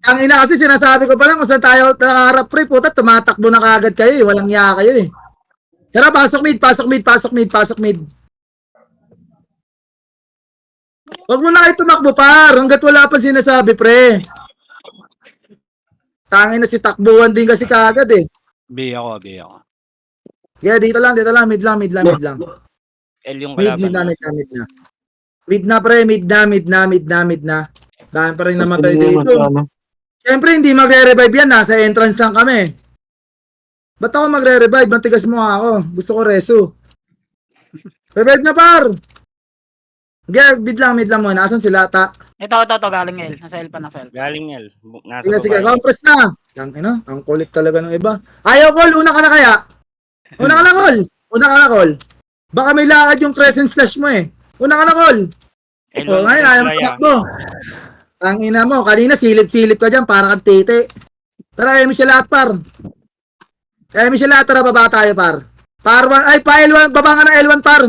Ang ina kasi sinasabi ko pa lang kung saan tayo nakaharap, pre. Puta, tumatakbo na kagad kayo eh. Walang iya kayo eh. Tara, pasok mid. Huwag mo na kayo tumakbo, par. Hanggat wala pa sinasabi, pre. Tangin na si takbuhan din kasi kagad eh. B ako. Yeah, dito lang. Mid lang. L yung kalaban. Mid na, pre. Mid na. Dahil pa rin namatay dito. Siyempre, hindi magre-revive yan. Nasa entrance lang kami. Ba't ako magre-revive? Matigas mo ako. Gusto ko reso. Revive na, par. Mid lang muna. Asan sila? Ito, galing L. Nasa L pa. Galing L. Nasa Sige, baba. compress na. Ang kulit talaga ng iba. Ayaw, Col. Una ka na kaya? Una ka na, Col. Baka may lakad yung crescent flash mo eh. Una ka na, Col. L1 Ngayon, ayaw mo tumakbo. Ang ina mo, kanina silip-silip ka dyan para kang tete. Tara, emi siya lahat, par. Tara, baba tayo, par. Pa L1, baba nga ng L1, par.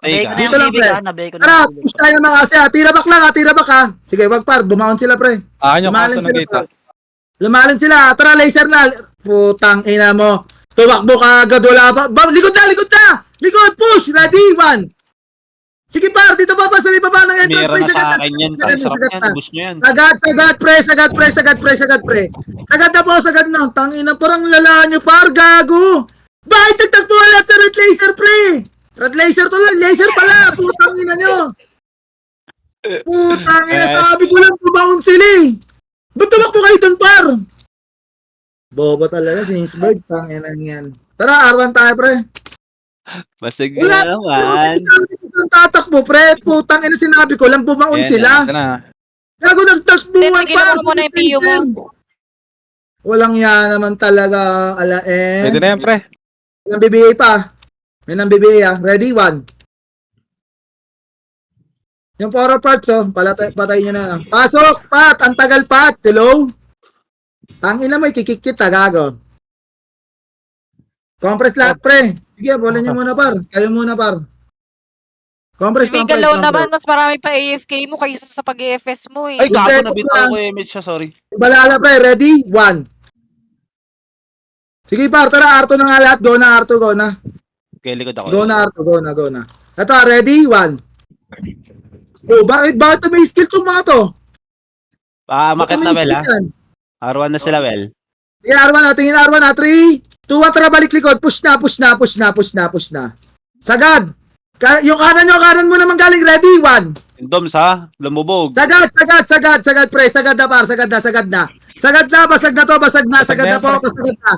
Dito lang, pre. Tara, push tayo naman kasi, ha. Tira back ha. Sige, wag, par. Bumaon sila, pre. Yung kanto na gate. Lumalin sila. Tara, laser na. Putang ina mo. Tumakbo ka agad, wala pa. Likod na! Likod, push! Ready, 1. Sige, par, dito pa sa may baba ng entrance, Mira pre. na sa akin yan. Sarap yan. Boost nyo yan. Sagad na. Tangina, parang lala nyo, par, gago. Bakit nagtagpo lahat sa red laser, pre? Red laser to lang, laser pala. Putang ina nyo. Sabi ko lang, bumaon sila eh. Ba't tumakbo kayo dun, par? Bobo talaga, Sinsberg. Tangina yan. Tara, R1 tayo, pre. Basig Wala. na naman. Ang tatakbo, pre. Putang ina, sinabi ko lang, bumaon sila. Gago, nagtakbuhan Sige, ginawa mo na yung PU mo. Walang yan naman talaga, alaen. Pwede na yan, pre. May nang BBA pa. May nang BBA, ha. Ready, 1. Yung power parts, oh. Patay nyo na. Pasok, Pat! Ang tagal, Pat! Hello? Tangina mo, ikikik kita, gago. Compress lahat, pre. Sige, bola nyo muna, par. Kayo muna, par. Compress, May compress, galaw compress. naman, mas marami pa AFK mo kaysa sa pag-EFS mo eh. Ay, gago, Kompleto nabitaw lang. ko yung image siya, sorry. Balala, pre. Ready? 1. Sige, par. Tara, Arto na nga lahat. Go na, Arto. Go na. Kaya likod ako. Go na, Arto. Go na, go na. Ito, ready? 1. Oh, bakit may skill tong mga to? Makit na, Well, ha? Yan. R1 na sila, Well. Sige, R1 na. Tingin R1 na. 3, 2, 1. Tara, balik likod. Push na, push na, push na, push na, push na. Sagad. Yung kanan mo naman galing. Ready? 1. Yung Doms, ha? Lumubog. Sagad, pre. Sagad na, par. Sagad na. Sagad na, basag na to. Basag na. Sagad na po. Pasagad na.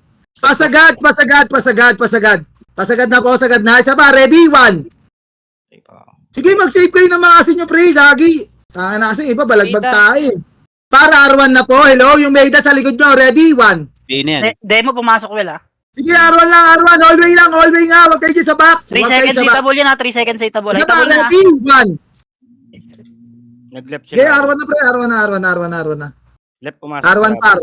Pasagad na po. Sagad na. Isa pa. Ready? 1. Sige, mag-save kayo ng mga asin nyo, pre. Gagi. Tanga na kasi iba. Balagbag tayo. Para R1 na po. Hello, yung Maida sa likod nyo. Ready? 1. Di na yan. Demo pumasok, Will, ha? Sige, R1 lang. Hallway lang. Hallway nga. Huwag kayo dyan sa box. 3 Huwag kayo seconds sa sa box. itabol yan, ha? 3 seconds sa itabol. Isa pa. Itabol na, ha? Ready? 1. Nag-left Sige, sila. R1 na, pre. R1 na. Left pumasok. R1 par.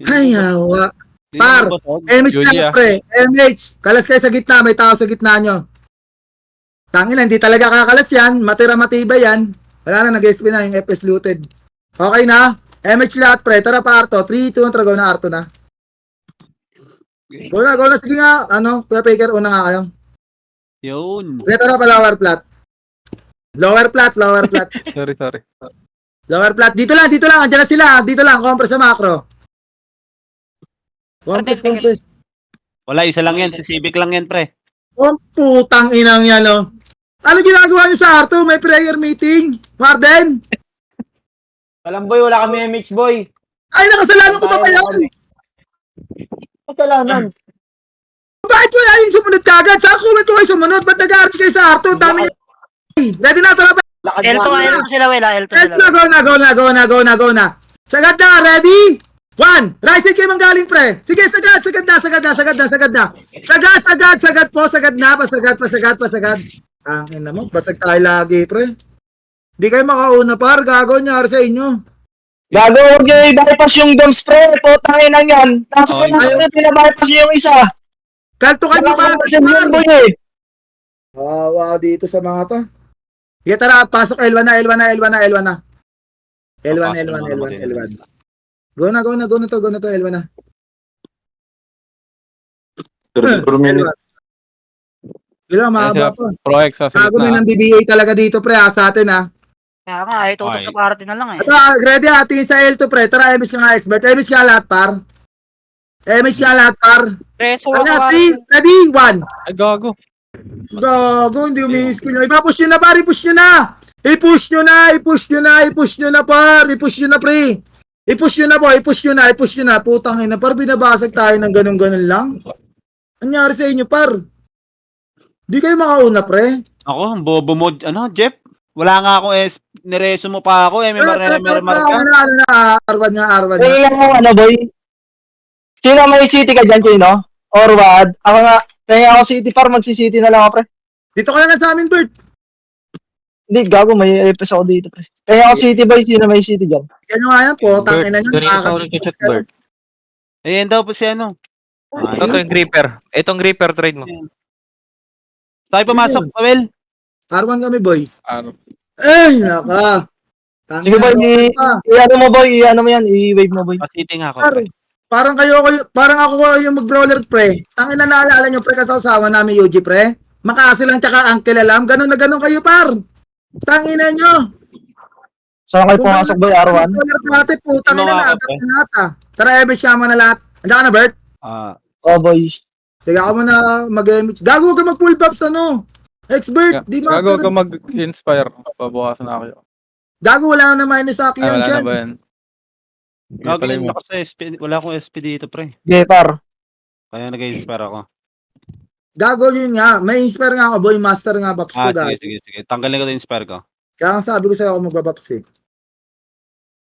Ay, hawa. Par. MH Yuji, lang, ah. pre. MH. Kalas kayo sa gitna. May tao sa gitna nyo. Tangin na, hindi talaga kakalas yan. Matira matibay yan. Wala na, nag-SP na yung FS looted. Okay na? MH lahat, pre. Tara pa, Arto. 3, 2, 1, tara, go na, Arto na. Go na. Sige nga. Kuya Faker, una nga kayo. Yun. Sige, tara pa, lower flat. Lower flat. Sorry. Lower flat. Dito lang. Andiyan na sila. Dito lang. Compress sa macro. Compress. Wala, isa lang yan. Si Civic lang yan, pre. Oh, putang inang yan, oh. Ano ginagawa niyo sa Arto? May prayer meeting? Warden? Alam boy, wala kami MH boy. Ay, nakasalanan ko pa pa yan. Kasalanan. Bakit wala yung sumunod kagad? Sa comment ko kayo sumunod. Ba't nag-aarti kayo sa Arto? Dami niyo. Ready na, tara pa. L2 sila, Will, ha? L2 sila. Go na. Sagad na, ready? 1. Rise kayo manggaling, pre. Sige, sagad na. Sagad po. Pasagad. Ang ina mo, basag tayo lagi, pre. Di kayo makauna, par. Gago nyari sa inyo. Gago, huwag nyo i-bypass yung Doms pre. Putangin na yan. Tapos Okay. kung ano, pinabypass nyo yung isa. Kaltukan mo Wala pa, kasi par. yun boy eh. Wow, dito sa mga to. Sige, tara, pasok L1 na. L1. Go na to, L1 na. L1. Ilang, mahaba pa. Pro X sa Gago may na. ng DBA talaga dito, pre, sa atin, ha. Kaya nga, ay tutok Okay. sa party na lang, eh. Ito, ready, tingin sa L2, pre. Tara, MH ka nga, expert. MH ka lahat, par. Reso Ano, ako. 3, ready, 1. Ay, gago. Gago, hindi umi-skill nyo. Ipapush nyo na, par. I-push nyo na, par. I-push nyo na, pre. I-push nyo na. Putang ina, par. Binabasag tayo ng ganun-ganun lang. Anyari sa inyo, par? Di kayo makauna, pre. Ako, ang bobo mo. Ano, Jeff? Wala nga akong nireso mo pa ako. May marka. R1 nga. Kaya lang mo ano boy. Sino may city ka dyan, Chino? Or what? Ako nga, kaya ako city par, magsi-city na lang ako pre. Dito ka na sa amin, Bert. Hindi, gago, may EPS ako dito pre. Kaya ako city boy, sino may city dyan? Yan nga yan po. Tangin na nyo. Ganito ako nag-chat, Bert. Ayan daw po si ano. Ito yung Gripper. Itong Gripper trade mo. Tayo pumasok, Pawel. R1 kami, boy. Ano? Ay, naka. Tangin Sige boy, na pa. i-ano mo boy, i-ano mo yan, i-wave mo boy. Pasiting ako, Par, pre. parang ako yung mag-brawler, pre. Tangin na naalala nyo, pre, kasawsawa namin, Yuji, pre. Makasi lang tsaka Uncle Alam. Ganon na ganon kayo, par. Tangin na nyo. Saan kayo pumasok boy, R1? Brawler natin, putang ina Mga na. ako, Atak na lahat, ah. Tara, MH ka na lahat. Andiyan ka na, Bert? Oh boy. Sige, ako muna mag-MH. Gago ka mag-full buffs, ano? Expert, di Gago master. ka mag-inspire. Pabukasan na ako. Gago, wala na minus sa Ay, akin wala siya. na ba yan? Gagawin ako sa SP. Wala akong SP dito, pre. Sige par. Kaya nag-inspire ako. Gago yun nga. May inspire nga ako, boy. Master nga buffs ko, gago. Sige. Tanggalin ko yung inspire ko. Kaya ang sabi ko sa'yo ako magbabuffs eh.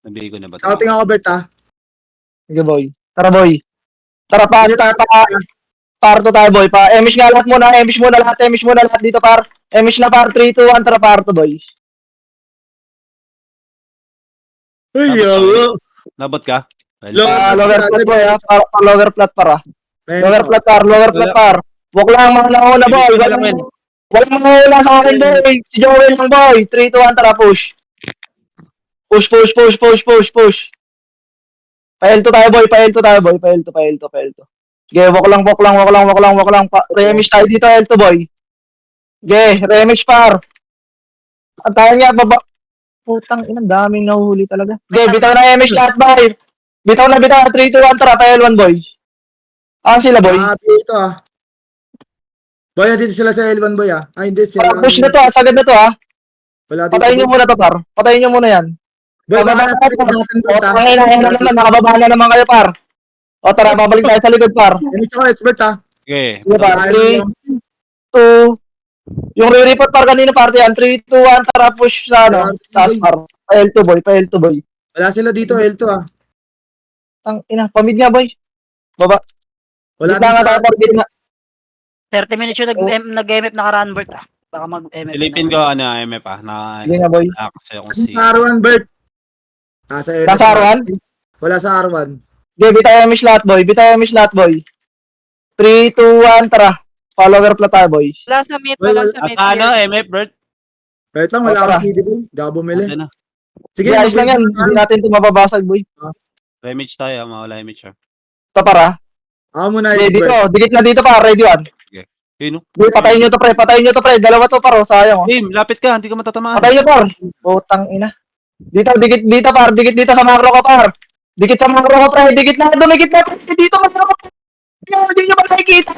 Nabigay ko na ba? Scouting ako, Bert, ha? Sige boy. Tara boy. Tara pa, parto tayo boy. Emish nga lahat muna, emish muna lahat dito par. Emish na par, 3, 2, 1, tara parto boy. Ay, yawa. Nabot ka? Lower flat boy ha. Lower flat para. Lower flat par, lower flat par. Wag lang mga nauna boy. Walang mahula sa akin boy. Si Joel lang boy. 3, 2, 1, tara push. Push. Paelto tayo boy. Paelto. Ge, wak lang. Remix tayo dito, Elto boy. Ge, remix par. Ang tayo niya, baba. Putang ina, daming nahuhuli talaga. Ge, bitaw na remix lahat boy. Bitaw na. 3, 2, 1, tara, L1 boy. Sila boy. Ito ah. Boy, dito sila sa L1 boy ah. Ay, hindi sila. Push na to, sagad na to ha. Wala dito. Patayin nyo muna to par. Patayin nyo muna yan. Boy, baka Pababa natin natin boy ah. naman, nakababa na naman kayo par. O tara, babalik tayo sa likod par. Remix ako, expert ah. Okay. Sige par, 3, 2, yung re-report par kanina party yan, 3, 2, 1, tara push sa ano, taas par. Pa-L2 boy. Wala sila dito, L2 ah. Tang ina, pamid nga boy. Baba. Wala Gitna nga din tayo par, gitna. 30 minutes yung nag-MF nakaraan, Bert ah. Baka mag-MF. Silipin ko MF Sige nga boy. Kasi akong si... Sa R1, Bert. Sa R1. Nasa R1? Wala sa R1. Sige, bitaw yung lahat boy. 3, 2, 1, tara. Follower plat tayo boy. Wala sa mid, Well, wala sa mid. MF, Bert? Bert lang, wala Tara. akong CD boy. Gabo mili. Ano na? Sige, Sige, ayos lang yan. Hindi natin ito mababasag boy. Remix tayo, mawala image siya. Ito para. Ako muna, Sige, dito. expert. Dikit na dito pa. Ready one. Sino? Sige, patayin nyo to pre. Dalawa to paro. Sayang oh. Team, lapit ka, hindi ka matatamaan. Patayin nyo par. Putang ina. Dito, dito par. Dikit dito sa macro ko par. Dikit sa macro ko pre. Dikit na. Dumikit na. Dito masarap. Hindi nyo ba nakikita?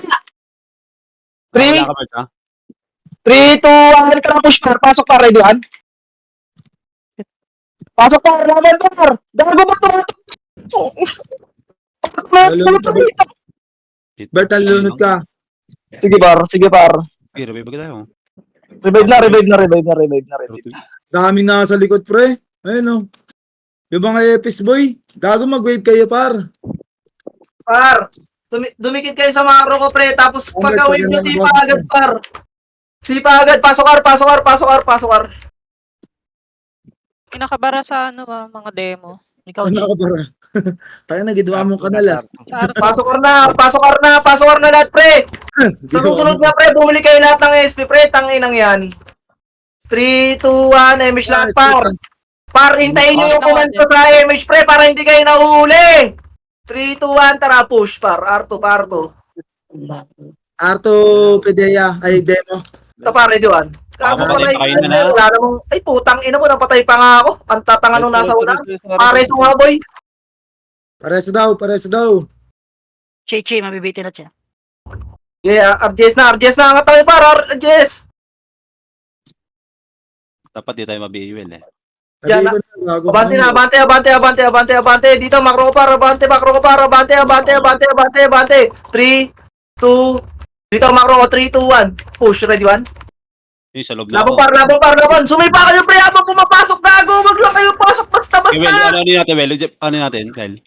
3, Wala ka, Bert, ha? 3, 2, 1. Tara push par. Pasok par. Ready one. Pasok par. Laban par. Gago ba to? Bert, nalulunod ka. Sige par. Okay, revive ba tayo? Revive na. Daming nasa likod, pre. Ayun oh. Yung mga epis boy. Gago mag-wave kayo, par. Par, dumikit kayo sa macro ko pre, tapos pagka-wave nyo, sipa agad par. Sipa agad, pasok ar. Pinakabara sa ano mga demo. Ikaw, Ano ka, para? Tayo na, ginawa mong kanal ah. Sa Arto. Pasok ar na lahat pre. Sa susunod nga pre, bumili kayo lahat ng SP pre, tanginang yan. 3, 2, 1, MH lahat par. Par, hintayin nyo yung komento sa MH pre, para hindi kayo nahuhuli. 3, 2, 1, tara push par, R2. Arto Pedea, ay demo. Ito par, ready one. Kago pa Patay na pa kayo na. wala namang, ay putang ina mo, napatay pa nga ako. Ang tatanga nung nasa una. Pares mo nga boy. Pareso daw. Che, mabibitin na siya. Yeah, RGS na, angat tayo par, RGS. Dapat di tayo mabiiwil eh. Yan na. Abante. Dito, macro ko par, abante. 3, 2, dito, macro ko, 3, 2, 1. Push, ready one. Yung sa loob na Labang ako. par. Sumipa kayo, pre, habang pumapasok, gago. Wag lang kayo pasok, basta-basta. Well, ano natin, Kyle?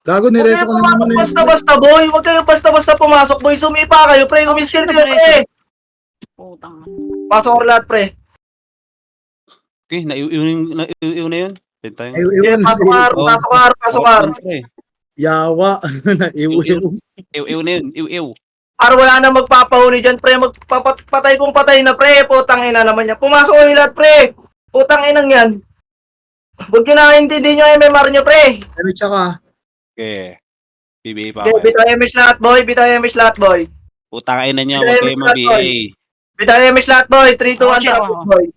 Gago, Huwag nireso kayo ko na pumasok, naman basta-basta, boy. Huwag kayo basta-basta pumasok, boy. Sumipa kayo, pre. Umiskill kayo, pre. Putang. Pasok ko lahat, pre. Okay, naiunin na yun. Tayo. Yeah, pasok ar. Yawa. Iwi. Iw na yun, iw. Para wala na magpapahuli dyan, pre. Patay kung patay na, pre. Putang ina naman yan. Pumasok kayo lahat, pre. Putang inang yan. Huwag nyo nakaintindi nyo MMR nyo, pre. Ano tsaka? Okay. PBA pa Okay, ako. bitaw MH lahat, boy. Putang ina nyo, huwag kayo mag-BA. Bitaw MH lahat, boy. 3, 2, 1, tara, boy.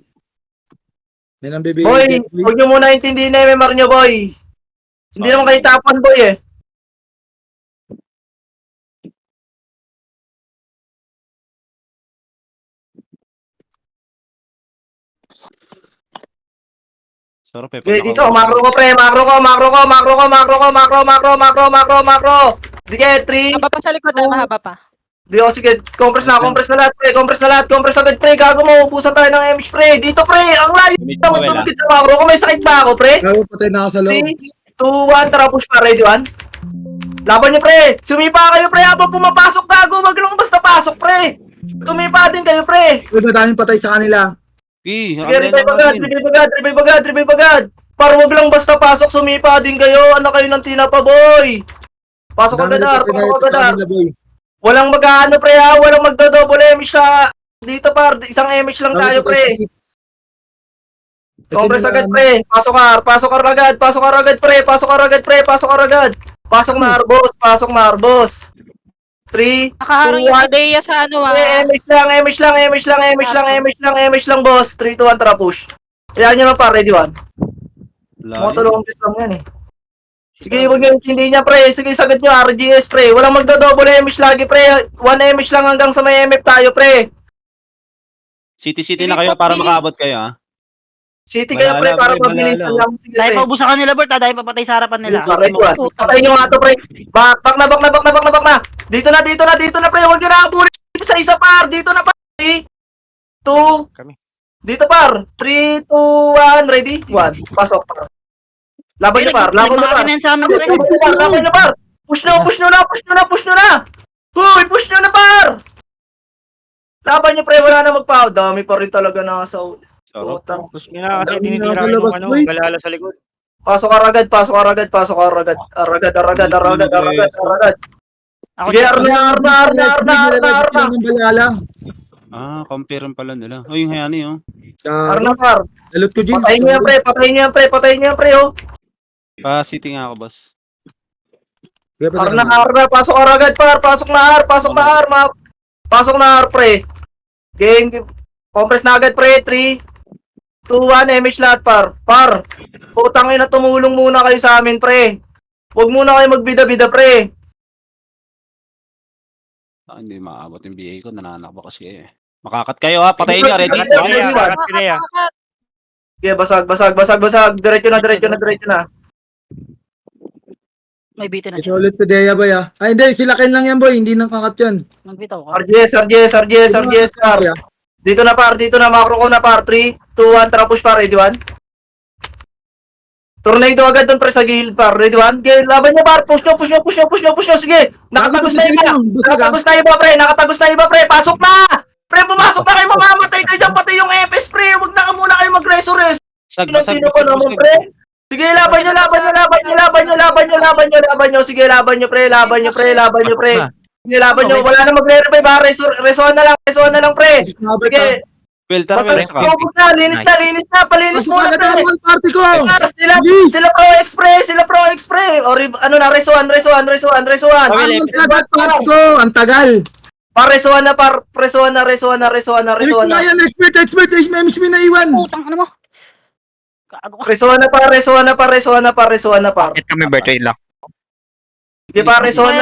Yan ang bibigay. Boy, huwag nyo muna intindihin na MMR nyo, boy. Hindi naman kayo tapan, boy, eh. Sorry, Pepe. Okay, dito, macro ko, pre. Macro. Sige, 3. Haba pa sa likod, mahaba pa. Di, sige, compress na lahat, pre. Compress agad, pre. Gago mo, ubusan tayo ng MH, pre. Dito, pre. Ang layo. Tumigit sa macro ko. May sakit ba ako, pre? Gago, patay na ako sa 3, loob. 2, 1, tara, push pa, ready, one. Laban nyo, pre. Sumipa kayo, pre. Habang pumapasok, gago. Wag lang basta pasok, pre. Tumipa din kayo, pre. Uy, madaming patay sa kanila. Okay, Sige, revive agad. Par, wag lang basta pasok, sumipa din kayo. Ano kayo ng tinapa, boy? Pasok agad, Ar. Pasok agad, Ar. Walang mag-ano, pre, ha? Walang magdo-double MH sa... Dito, par. Isang MH lang tayo, pre. Compress agad, pre. Pasok, Ar. Pasok, Ar agad. Pasok, Ar agad, pre. Pasok, Ar agad, pre. Pasok, Ar agad. Pasok na, Ar, boss. Pasok na, Ar, boss. 3, Nakaharang yung ideya sa ano ah. MH lang, MH lang, MH lang, MH lang, MH lang, MH lang, boss. 3, 2, 1, tara, push. Kaya nyo lang, par. Ready, 1. Mga tulong lang yan, eh. Sige, huwag nyo hindi niya, pre. Sige, sagot nyo, RGS, pre. Walang magdo-double MH lagi, pre. 1 MH lang hanggang sa may MF tayo, pre. City na kayo para makaabot kayo, ha? City kayo, pre, para pabilisan lang. Sige, Dahil pre. pa ubusan kanila, Bert, dahil papatay sa harapan nila. Ready, 1. Patay nyo nga to, pre. Back na, back na, back na, back na, back na. Dito na, pre. Huwag nyo na abulin sa isa, par. Dito na, par. 3, 2, Kami. dito, par. 3, 2, 1, ready? 1. Pasok, par. Laban nyo, par. Laban nyo, par. Sa amin, pre. Laban nyo, par. Push nyo na. Huy, push nyo na, par. Laban nyo, pre. Wala na magpaw. Dami pa rin talaga nasa uli. Sarap. Utang. Push nyo na kasi Dami na tinitira sa yung labas, ano, boy. galala sa likod. Pasok aragad. Ako, Sige, Jeff. Arna. Balala. Ah, compare pala nila. Oh, yung hayani, oh. Arna, par. Salute ko, Jin. Patayin nyo yan, pre, oh. Pa-city nga ako, boss. Arna, pasok aragad, par. Pasok na, Ar, pre. Game. Compress na agad, pre. 3, 2, 1, MH lahat, par. Par. Putang ina, tumulong muna kayo sa amin, pre. Huwag muna kayo magbida-bida, pre. Ah, hindi maabot yung BA ko. Nananakbo kasi eh. Makakat kayo, ha? Patayin nyo. Ready? Ready, Okay, ready, ha? Kakat Pirea. Okay, basag. Diretso na. May bitin na Ito siya. ulit ko, Deya, boy, ah. Ay, hindi. Sila Ken lang yan, boy. Hindi nang kakat yan. Magbitaw ka. RGS, par. Dito na, macro ko na, par. 3, 2, 1, tara, push, par. Ready, 1. Tornado agad doon, pre, sa gilid, par. Ready, 1. Okay, laban niya, par. Push nyo. Sige. Nakatagos na iba, pre. Pasok na! Pre, pumasok na kayo, mamamatay kayo dyan. Pati yung FS, pre. Huwag na muna kayo mag-resurrest. Tinantino pa naman, pre. Sige, laban nyo. Sige, laban nyo, pre. Sige, laban nyo. Wala na magre-revive, ha. Resuan na lang, pre. Sige. Filter, Basta ka. linis na. Palinis muna, pre. Party ko! Sila Pro X-Pre. O, resuan. Magkagat party ko! Ang tagal! Resuan na. Ilis na yan, expert! MHB na iwan! Putang ano mo. Gago ka. Resuan na, par. Bakit kami birthday lang? Sige, par. Resuan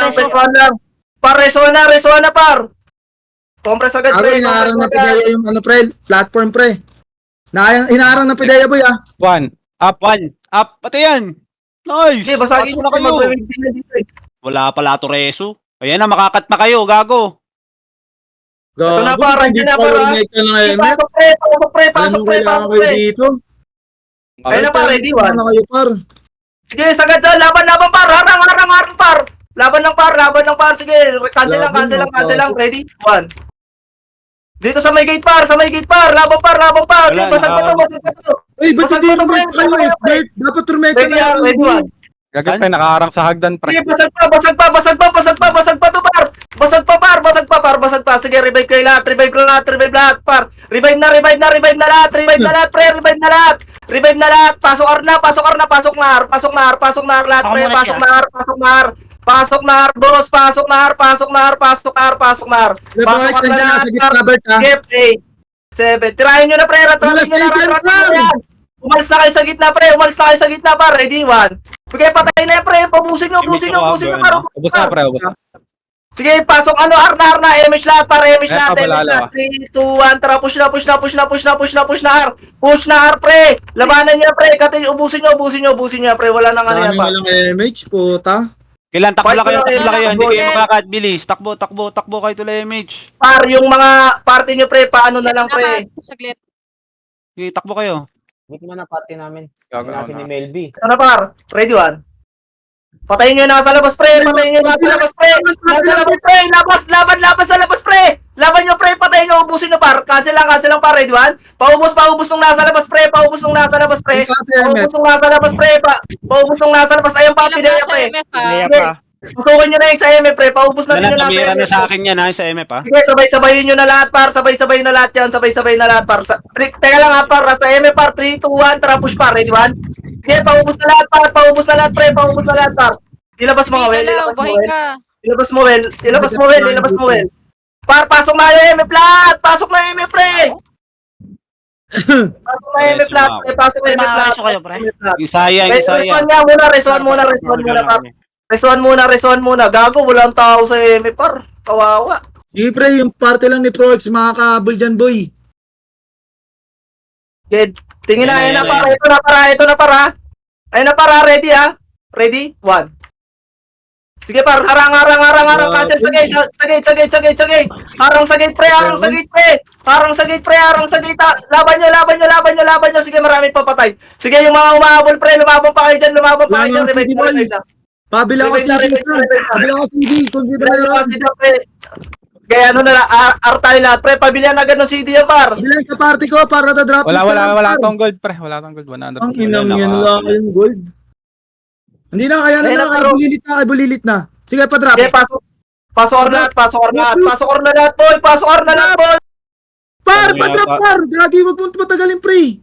na, par. Compress agad, Ako, pre. inaarang na Pideya yung ano, pre, platform, pre. Inaarang na Pideya, boy, ah. One. Up. Pati yan. Nice. Sige, basagin Pasok nyo na kayo. mag-wave din na dito, eh. Wala pala to reso. Ayan na, makakat na kayo. Gago. Ito na, par. Hindi na, par. Sige, pasok, pre. Kailangan kayo dito. Ayun na, par. Ready, 1. Ano kayo, par? Sige, sagad dyan. Laban, par. Harang, par. Laban ng par. Sige, cancel lang. Ready? 1. Dito sa may gate, par. Labang, par. Wala, Basag pa to. Ay, ba't Basag hindi pa to, naman pre. kayo, expert? Dapat turmeka Ready, na ready, 1. Gagawin pa nakaharang sa hagdan, pre. Sige, basag pa to, par. Basag pa. Sige, revive kayo lahat, par. Revive na lahat, pre. Revive na lahat. Pasok Arna. Pasok na, lahat, pre. Pasok na, boss. Pasok na, Lepoit, nandiyan na sa gitna, Bert, ah. Skip 8, 7. Tirahin nyo na, pre. Ratratin nyo na. Umalis na kayo sa gitna, par. Ready, 1. Sige, patay na yan, pre. Pabusin nyo, par. Ubus na, pre. Ubus na. Sige, pasok Arna. MH lahat, par. MH lahat. Balala. 3, 2, 1. Tara, push na, R. Push na, R, pre. Labanan nyo, pre. Ubusin nyo, pre. Wala nang ano yan, Dami pa. walang MH, puta. Kailan takbo lang kayo. Hindi Boy. kayo makakat. Bilis. Takbo kayo to MH. Par, yung mga party nyo, pre. Paano na lang, pre. Saglit. Okay, takbo kayo. Dito mo na party namin. Gagawin Kasi ni na. Melby. Ito na, par. Ready, 1. Patayin nyo na sa labas, pre. Laban sa labas, pre. Laban nyo, pre. Patayin nyo, ubusin nyo, par. Cancel lang, par. Ready, 1. Paubos nung nasa labas, pre. pre. Yung MF. Paubos nung nasa labas, pre. Paubos nung nasa labas. Ayun pa, Ilang pideya, nasa pre. MF, ha? Pideya Sige. pa. Pasukin nyo na yung sa MF, pre. Paubos na rin Yan yung na, nasa tumira na MF. sa akin yan ha, sa MF ha. Sige, sabay-sabayin nyo na lahat, par. Sabay-sabay na lahat yan. Sabay-sabay na lahat, par. Teka lang, ha, par. Sa MF, par. 3, 2, 1. Tara, push, par. Ready, 1? Sige, paubos na lahat, par. Paubos na lahat, pre. Paubos na lahat, par. Ilabas mo nga, Wel. Galaw, Ilabas mo, buhay Wel. ka. Ilabas mo, Wel. Ilabas mo, Wel. Ilabas mo, Wel. Par, pasok na yung MF lahat. Pasok na yung MF, pre. Pasok na yung MF lahat, pre. Pasok na yung MF lahat. Makakiso kayo, pre. MF lahat. Yung sayang, yung sayang. Resuan nga muna, resuan muna, par. Resuan muna. Gago, walang tao sa MF, par. Kawawa. Sige, pre, yung parte lang ni Prox, makakabol dyan, boy. Good. Tingin na, ayun Ayan, na, ayan, para. ayan. Ito na, para. Ito na, para. Ayun na, para. Ready, ha? Ready? 1. Sige, par. Harang. Cancel sa gate. Sa gate. Harang sa gate, pre. Harang sa gate, pre. Laban nyo. Sige, maraming papatay. Sige, yung mga umahabol, pre. Lumabang pa kayo dyan. Revive na. Pabila ko Revive na, CD, revive na, revive na. pabila ko CD, consider Revive na na lang. kasi dyan, pre. Kaya ano na lang, tayo lahat, pre. Pabilihan agad ng CD yan, par. Bilang sa party ko para na-drop. Wala tong gold, pre. Wala tong gold. 100%. Ang inang Wala, yan, naka- wala kayong gold. Hindi na, kaya Ayun na, na, pero- kay bulilit na. Sige, pa-drop. Sige, pasok or lahat, boy. Boy. Par, Ano pa-drop, yata? par. Gagi, wag mo patagalin, pre.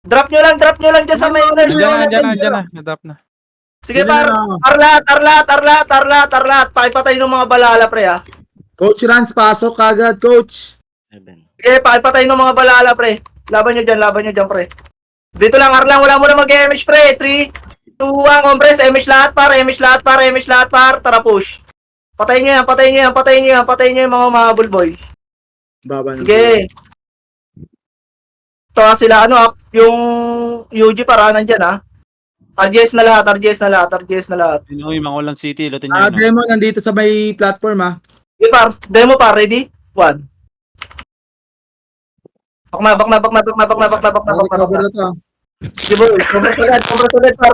Drop nyo lang dyan sa may nurse. Diyan na. Na-drop na. Sige, Yun par. na. Arlat. Pakipatay ng mga balala, pre, ha. Coach Rans, pasok kagad, coach. 7. Sige, pakipatay ng mga balala, pre. Laban nyo dyan, pre. Dito lang, Arlang. Wala mo na mag-MH, pre. 3, 2, 1, compress. MH lahat, par. Tara, push. Patayin nyo yan, mga mahabol, boy. Baba na. Sige. Ito nga sila, yung UG para nandyan, ha. RGS na lahat. Sino yung mga Ulan City, lutin Ah, nyo. demo nandito sa may platform, ah. Okay, par. Demo, par. Ready? 1. Bakna. Recover na to, ah. Sige, boy.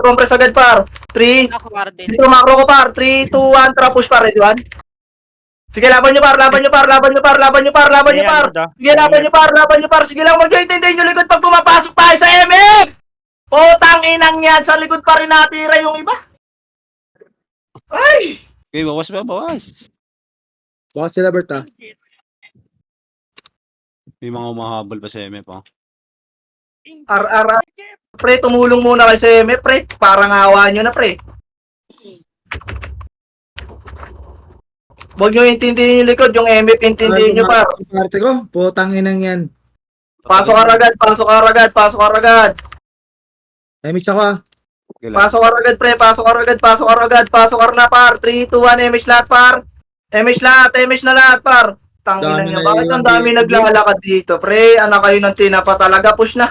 Compress agad, par. 3. Ako, Warden. Dito, macro ko, par. 3, 2, 1. Tara, push, par. Ready, 1. Sige, laban nyo, par. Sige, laban nyo, par. Sige lang, mag-join yung likod pag pumapasok tayo sa MF. Potang inang yan. Sa likod pa rin natira yung iba. Ay! Okay, bawas. Baka sila, Bert, ah. May mga umahabol pa sa MF ha. Pre, tumulong muna kayo sa MF, pre. Parang awa nyo na, pre. Huwag nyo intindihin yung likod, yung MF intindihin nyo, par. Yung parte ko, putang inang yan. Pasok ka ragad. Mix ako, ah. Okay lang. Pasok ka na, par. 3, 2, 1, MH lahat, par. MH na lahat, par. Tangina Dami niya. na Bakit yun. ang dami naglalakad dito, pre? Anak kayo ng tinapa talaga. Push na.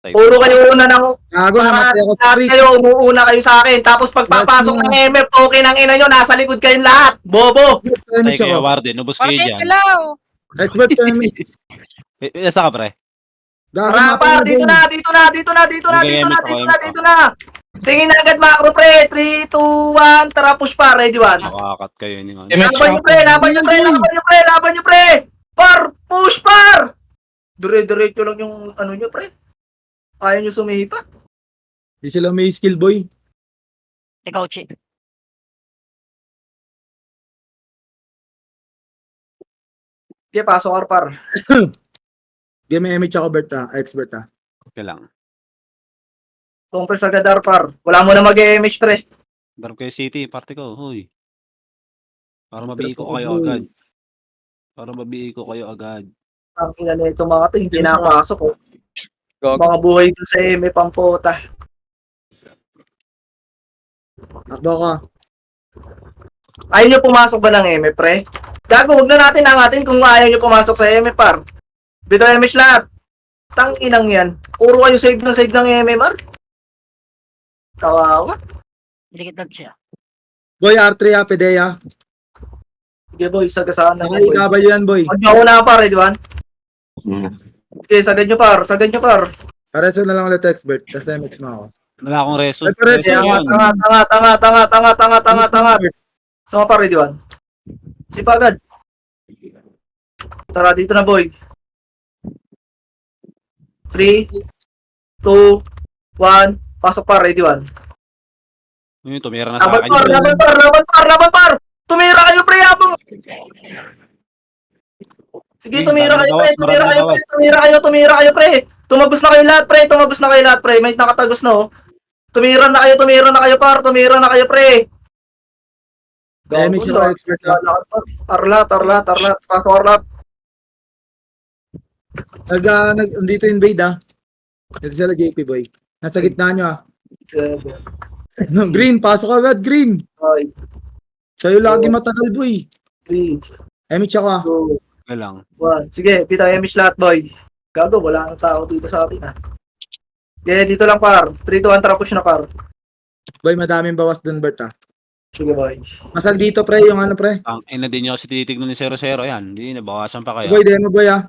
Puro kayo una ng... Gago, Para namatay ako sa lahat street. kayo, umuuna kayo sa akin. Tapos pagpapasok ng MF, okay ng ina nyo, nasa likod kayong lahat. Bobo. Mix Tayo kayo, ako. Warden. Ubus kayo Warden, dyan. galaw. Expert ko yung mix. Nasa ka, pre? Gago, Tara, par. Dito na. Tingin na agad macro, pre. 3, 2, 1. Tara, push pa. Ready, 1. Makakat kayo ni nga. Laban nyo, pre. Par, push, par. Dire-diretso lang yung ano nyo, pre. Ayaw nyo sumipa. Hindi sila may skill, boy. Ikaw, Chi. Okay, pasok ka, par. Game MH ako, Bert, ah. Expert, ah. Okay lang. Compress agad, par. Wala mo na mag-MH, pre. Darap kayo City, parte ko. Huy. Para mabihi ko kayo agad. Ang ina nito mga to, hindi napasok. Oh. Gago. Mga buhay dun sa MF, pampota. Akbo ko, ah. Ayaw nyo pumasok ba ng MF, pre? Gago, huwag na natin angatin kung ayaw nyo pumasok sa MF, par. Bito MH lahat. Tang inang yan. Puro kayo save ng MMR. Kawawa. Dikit lang siya. Boy, R3, ah, Pedea. Sige, boy, sagasaan na. Nakikabal yan, boy. Huwag nyo ako na, par, di ba? Sige, sagad nyo, par. Pareso na lang ulit, expert. Kasi MX mo ako. Wala akong reso. Ay, pare, Sige, Reso yan. tanga. Tama, par, di ba? Sipagad. Tara, dito na, boy. 3, 2, 1. Pasok par, ready 1. Yun, tumira na sa Laban akin. par, laban par, laban par, laban par! Tumira kayo, pre, habang... Sige, tumira kayo, pre, tumira kayo, pre, tumira kayo, pre. Tumagos na kayo lahat, pre, tumagos na kayo lahat, pre. May nakatagos na, oh. Tumira na kayo, par, tumira na kayo, pre. May siya expert na. Arlat. Pasok Arlat. Dito invade ah. Ito sila JP boy. Nasa gitna nyo ah. 7, Green, pasok agad, green. 5, Sa'yo lagi matagal boy. 3, Emich ako ah. 2, Wala lang. 1. Sige, pita Emish lahat, boy. Gago, wala nang tao dito sa atin, ha. Yeah, dito lang, par. 3, 2, 1, tara push na, par. Boy, madaming bawas dun, Bert ah. Sige, boy. Masag dito pre, yung ano pre. Ang ina din nyo kasi tinitignan ni 0-0 yan. Hindi, nabawasan pa kaya. Boy, demo boy ah.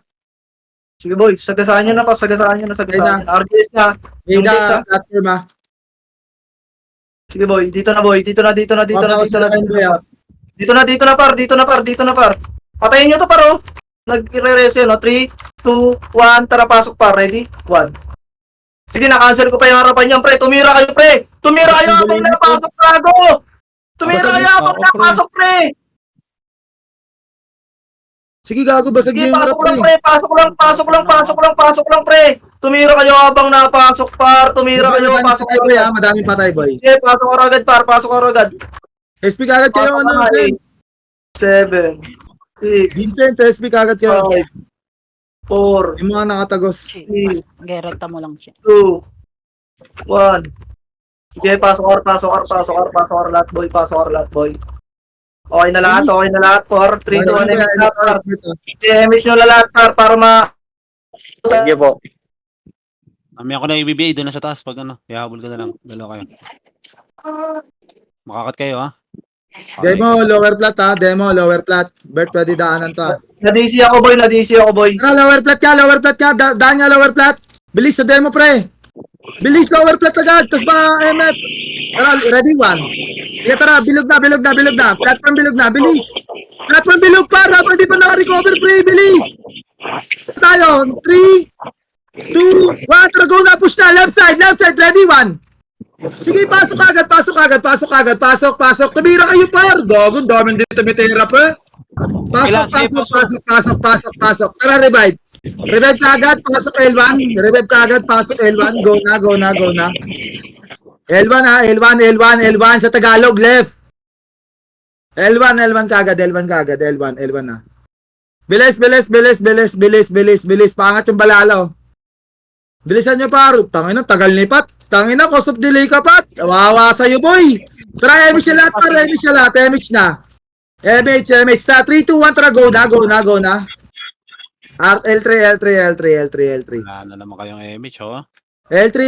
Sige, boy. Sagasaan nyo na, pa. Sagasaan nyo na. RGS na. Yung Yung Dex, ah. platform ah. Sige, boy. Dito na, boy. Dito na. Mabawas sila kayo, boy ah. Dito na, par. Patayin nyo to, par, oh. Nagre-rese, no? 3, 2, 1. Tara, pasok, par. Ready? 1. Sige, na-cancel ko pa yung harapan niyan, pre. Tumira kayo, pre. Tumira kayo habang napasok, Drago. Tumira kayo habang napasok, pre. Sige gago, basag Sige, yung pasok harap lang, pre. pasok lang, pre. Tumira kayo habang napasok, par. Tumira kayo, pasok patay boy ah, madaming patay boy. Sige, pasok ka agad, par. Pasok ka agad. SP kagad kayo Pasok ano, ka, Vincent. 7, 6, Vincent, SP kagad kayo. 5, 4, Yung mga nakatagos. 3, Gereta mo lang siya. 2, 1. Sige, pasok lahat, boy. Okay na lahat, 4, 3, 2, 1, emis lahat, par. Sige, emis nyo na lahat, par, para ma... Sige po. Mamaya ko na ibibigay doon na sa taas pag ano. Ihabol ka na lang. Dalawa kayo. Makakat kayo ha. Demo, lower plat ha. Demo, lower plat. Bert, pwede daanan to ha. Na-DC ako, boy. Tara, lower plat ka. Daan niya, lower plat. Bilis sa demo, pre. Bilis, lower plat agad. Tapos ba, MF. Tara, ready, 1. Sige, tara, bilog na. Platform bilog na, bilis. Platform bilog pa, dapat di pa naka-recover, pre. Bilis. Tayo, 3, 2, 1. Tara, go na, push na. Left side, ready, 1. Sige, pasok agad. Tumira kayo, par. Gago, daming dito mitira, pre. Pasok. Tara, revive. Revive ka agad, pasok L1. Go na. L1 ha, L1 sa Tagalog, left. L1 ka agad, L1 ha. Bilis. Pangat yung balalaw. Bilisan nyo, par. Tangina, tagal ni Pat. Tangina, cost of delay ka, Pat. Wawa sa'yo, boy. Tara, MH na lahat, par. MH na. MH na. 3, 2, 1, tara, go na. L3. Wala na naman kayong image ho. L3.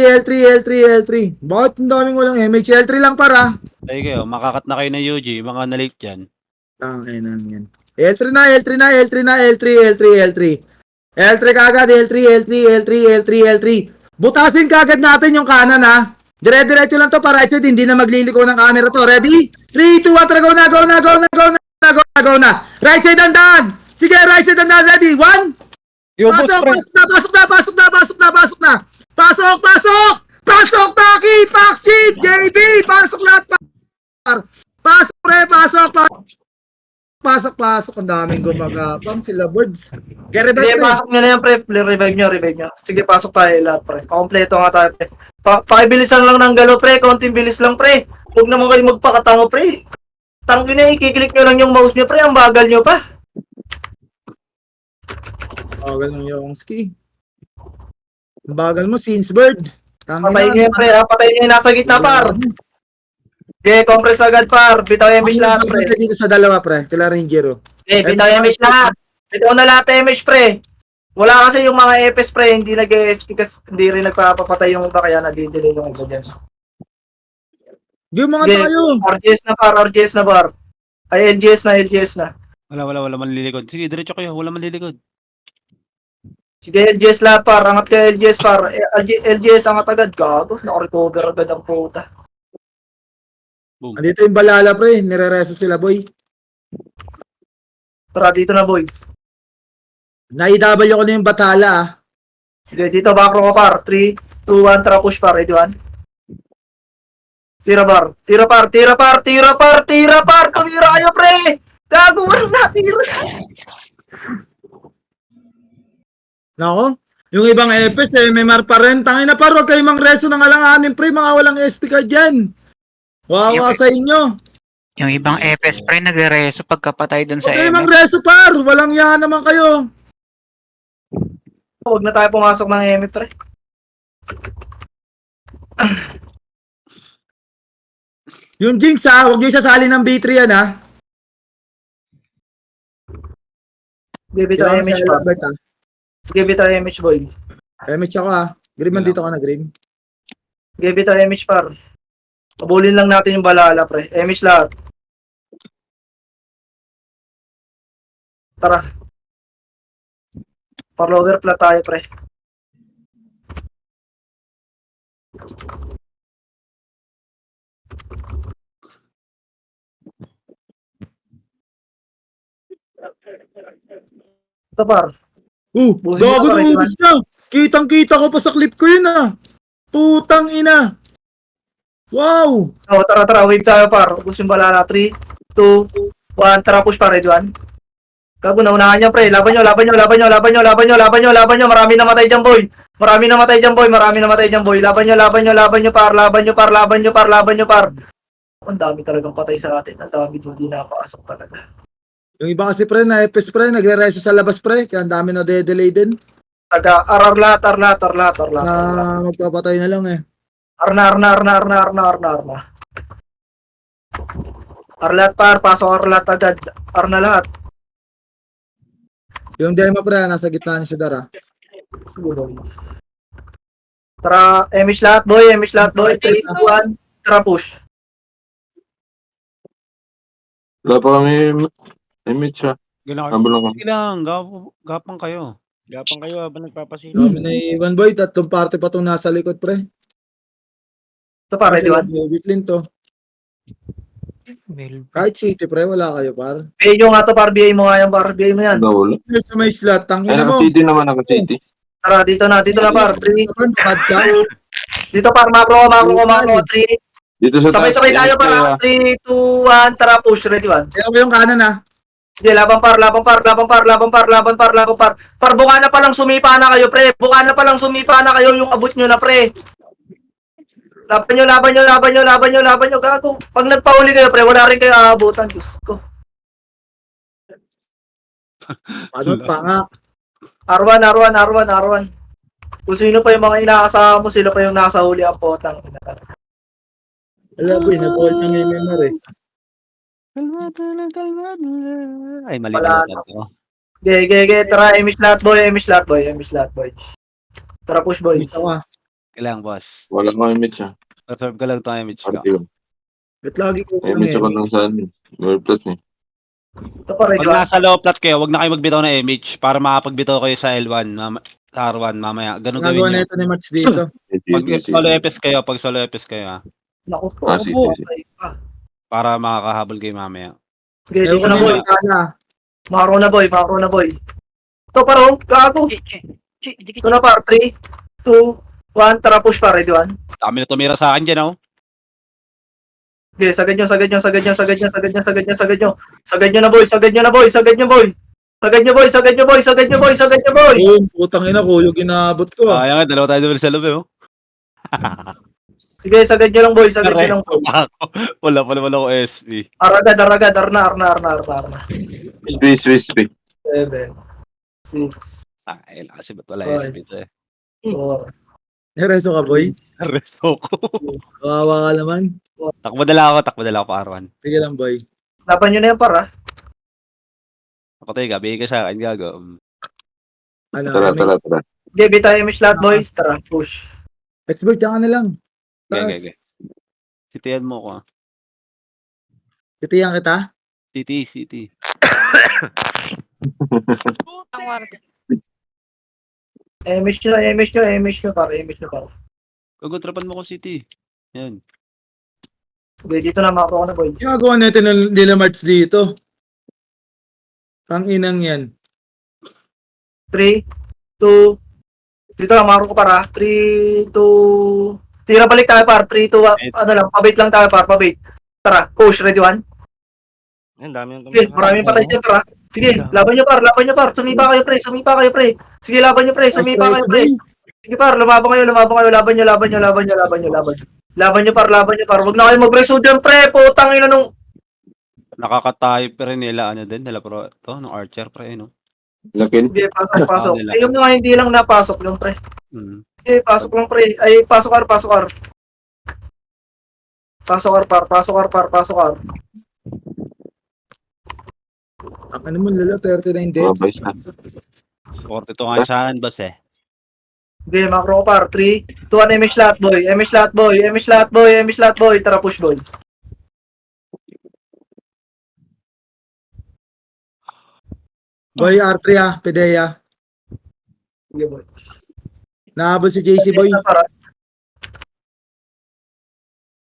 Bakit ang daming walang MH? L3 lang, para. Tayo kayo. Makakat na kayo ng UG. Mga na-late dyan. Tangina yan. L3 na. L3 kagad, L3. Butasin kagad natin yung kanan ha. Dire-diretso lang to para right side, hindi na magliliko ng camera to. Ready? 3, 2, 1, tara, go na. Right side ang daan. Sige, right side ang daan. Ready? 1. Yubos pre. Pasok na. Pasok, Taki, Pakshit, JB, pasok lahat. Pasok, pre, pasok. Ang daming gumagapang sila birds. Sige, pasok nyo na yan, pre. Revive nyo. Sige, pasok tayo lahat, pre. Kompleto nga tayo, pre. Pakibilisan lang ng galo, pre. Konting bilis lang, pre. Huwag naman kayo magpakatango, pre. Tangin na, ikiklik nyo lang yung mouse nyo, pre. Ang bagal nyo pa. Bagal ng yung ski. Ang bagal mo, since bird. Patayin nyo yan, pre. Patayin nyo yung nasa gitna, par. Okay, compress agad, par. Bitaw yung image lahat, pre. Dito sa dalawa, pre. Kila Ranger. Okay, bitaw yung image lahat. Bitaw na lahat yung image, pre. Wala kasi yung mga EPS, pre. Hindi nag-ESP kasi hindi rin nagpapapatay yung iba, kaya nadidelay yung iba dyan. Game mga Sige, tayo. RGS na, par. Ay, LGS na. Wala manlilikod. Sige, diretso kayo. Wala manlilikod. Sige, LGS lahat, par. Angat kayo, LGS, par. LGS, angat agad. Gago, nakarecover agad ang puta. Boom. Andito yung balala, pre. Nire-reso sila, boy. Tara, dito na, boys. Na-IW ko na yung batala, ah. Sige, dito backrow ka par. 3, 2, 1, tara push par. Ready, 1. Tira par. Tira par. Tira par. Tira par. Tira par. Tumira kayo, pre. Gago, walang natira. Nako. Yung ibang EPS MMR pa rin. Tangin na par, huwag kayo mang reso ng alanganin pre. Mga walang SP card dyan. Wawa sa inyo. Yung ibang EPS pre nagre-reso pagkapatay dun sa Huwag kayo mang MF. reso par. Walang yan naman kayo. Huwag na tayo pumasok ng EMI, pre. Yung Jinx ha, huwag niyo isasali ng B3 yan ha. Sige, bitaw Kailangan image si pa. Albert ha. Sige, bitaw image, boy. Image ako ha. Grim, nandito ka na, Grim. Sige, bitaw image, par. Pabulin lang natin yung balala, pre. Image lahat. Tara. Parlover plat tayo, pre. Ito, par. Busin mo Gago na, na pre, ubus na. Kitang-kita ko pa sa clip ko yun ha. Putang ina. Wow. Oh, tara, wave tayo, par. Ubus yung balala. 3, 2, 1. Tara, push, par. Ready, 1. Gago, naunahan niya, pre. Laban nyo. Marami namatay dyan, boy. Marami namatay dyan, boy. Laban nyo, par. Ang dami talagang patay sa atin. Ang dami hindi napakasok talaga. Yung iba kasi pre, na EPS pre, nagre-reso sa labas pre. Kaya ang dami na de-delay din. Taga, arlat. Na magpapatay na lang eh. Arna. Arlat, par. Pasok arlat agad. Arna lahat. Yung demo pre, nasa gitna niya si Dara. Sige, boy. Tara, emish lahat, boy. 3, 2, 1. Tara, push. Wala pa kami image ha. Gano'n Habol lang Sige lang, gapang kayo. Gapang kayo habang nagpapasino. Dami na iwan boy, tatlong party pa itong nasa likod pre. Ito, par. Ready, 1. Weeklin to. Kahit City pre, wala kayo par. BA nyo nga to, par. BA mo nga yan, par. BA mo yan. Nawala. Sa may slot, Ay, tangina mo. naka-city naman, naka-city. Tara, dito na, par. 3. Mad ka? Dito, par. Macro. 3. Dito sa Sabay-sabay tayo, par. 3, 2, 1. Tara, push. Ready, 1. Kaya ko yung kanan ha. Sige, laban, par. Par, buka na palang sumipa na kayo, pre. Yung abot nyo na, pre. Laban nyo. Gago. Pag nagpahuli kayo, pre, wala rin kayo aabutan. Diyos ko. Ano pa nga? R1. Kung sino pa yung mga inaasahan mo, sila pa yung nasa huli ang potang. Wala boy, nag-hold ng MMR eh. Ay, mali Wala pala to. Ge. Tara, emish lahat, boy. Tara, push, boy. Misa ka. Kailangan, boss. Wala kang image ha. Reserve ka lang tayo, image ka. Party lang. Ba't lagi ko Image ako nung saan. World plus eh. Ito pa, ready, Pag 1. nasa low plat kayo, wag na kayo magbitaw ng image para makapagbitaw kayo sa L1, sa R1 mamaya. Ganun Nagawa gawin na nyo. ito ni Match dito. Pag solo EPS kayo, Naku po. Ah, sige. patay pa. para makakahabol kayo mamaya. Sige, dito Ewan na, ko boy. yung kala. Macro na, boy. Ito, paro. Gago. Dikit. Ito na, par. 3, 2, 1. Tara, push, par. Ready, 1. Dami na tumira sa akin dyan, oh. Okay, sagad nyo na, boy. Boom, putang ina ko, yung ginabot ko ah. Kaya nga, dalawa tayo doon sa loob, eh, oh. Sige, sagad nyo lang, boy. Wala pa naman ako SP. Arna. Space. 7, 6, Ay, kasi ba't wala Ay. SP to, eh. 4. Nereso ka boy. Reso ko. Kawawa ka naman. Takbo dala ako pa R1. Sige lang boy. Laban nyo na yan, para. Ako tayo, gabi ka sa akin, gago. Ano, Tara. Gabi tayo, miss lahat, boys. Tara, push. Expert ka na lang. Taas. Okay. Sitihan mo ko, ah. Titiyan kita. City. Ang Warden. Emish nyo, para. Kukontrapan mo ko City. Yan. Okay, dito na, macro ko na, boy. Ginagawa natin nila March dito. Ang inang yan. 3, 2, Dito lang, maro ko para. 3, 2... Tira balik tayo par. 3, 2, ano lang, pabait lang tayo par, pabait. Tara, push, ready one. Ang dami yung Sige, maraming patay dyan para. Sige, laban nyo par, laban nyo par. Sumipa kayo pre, sumipa kayo pre. Sige, laban nyo pre, sumipa kayo pre. Sige par, lumaban kayo, laban nyo. Laban nyo par. Huwag na kayo mag-reso dyan pre, putang ina nung... Nakakatayo pa rin nila, ano din, nila pro, to, ng archer pre, no? Lakin. Sige, pasok. nila. Eh, yung mga hindi lang napasok yung pre. Mm. Sige, pasok lang pre. Ay, pasok ar. Pasok ar. Ang ano mo, lalo, 39 deaths. Babay siya. 42 nga sa akin, boss eh. Sige, macro ko par. 3, 2, 1, Emish lahat boy. Tara, push boy. Boy, R3 Pedea. Sige boy. Nahabol si JC boy. Para.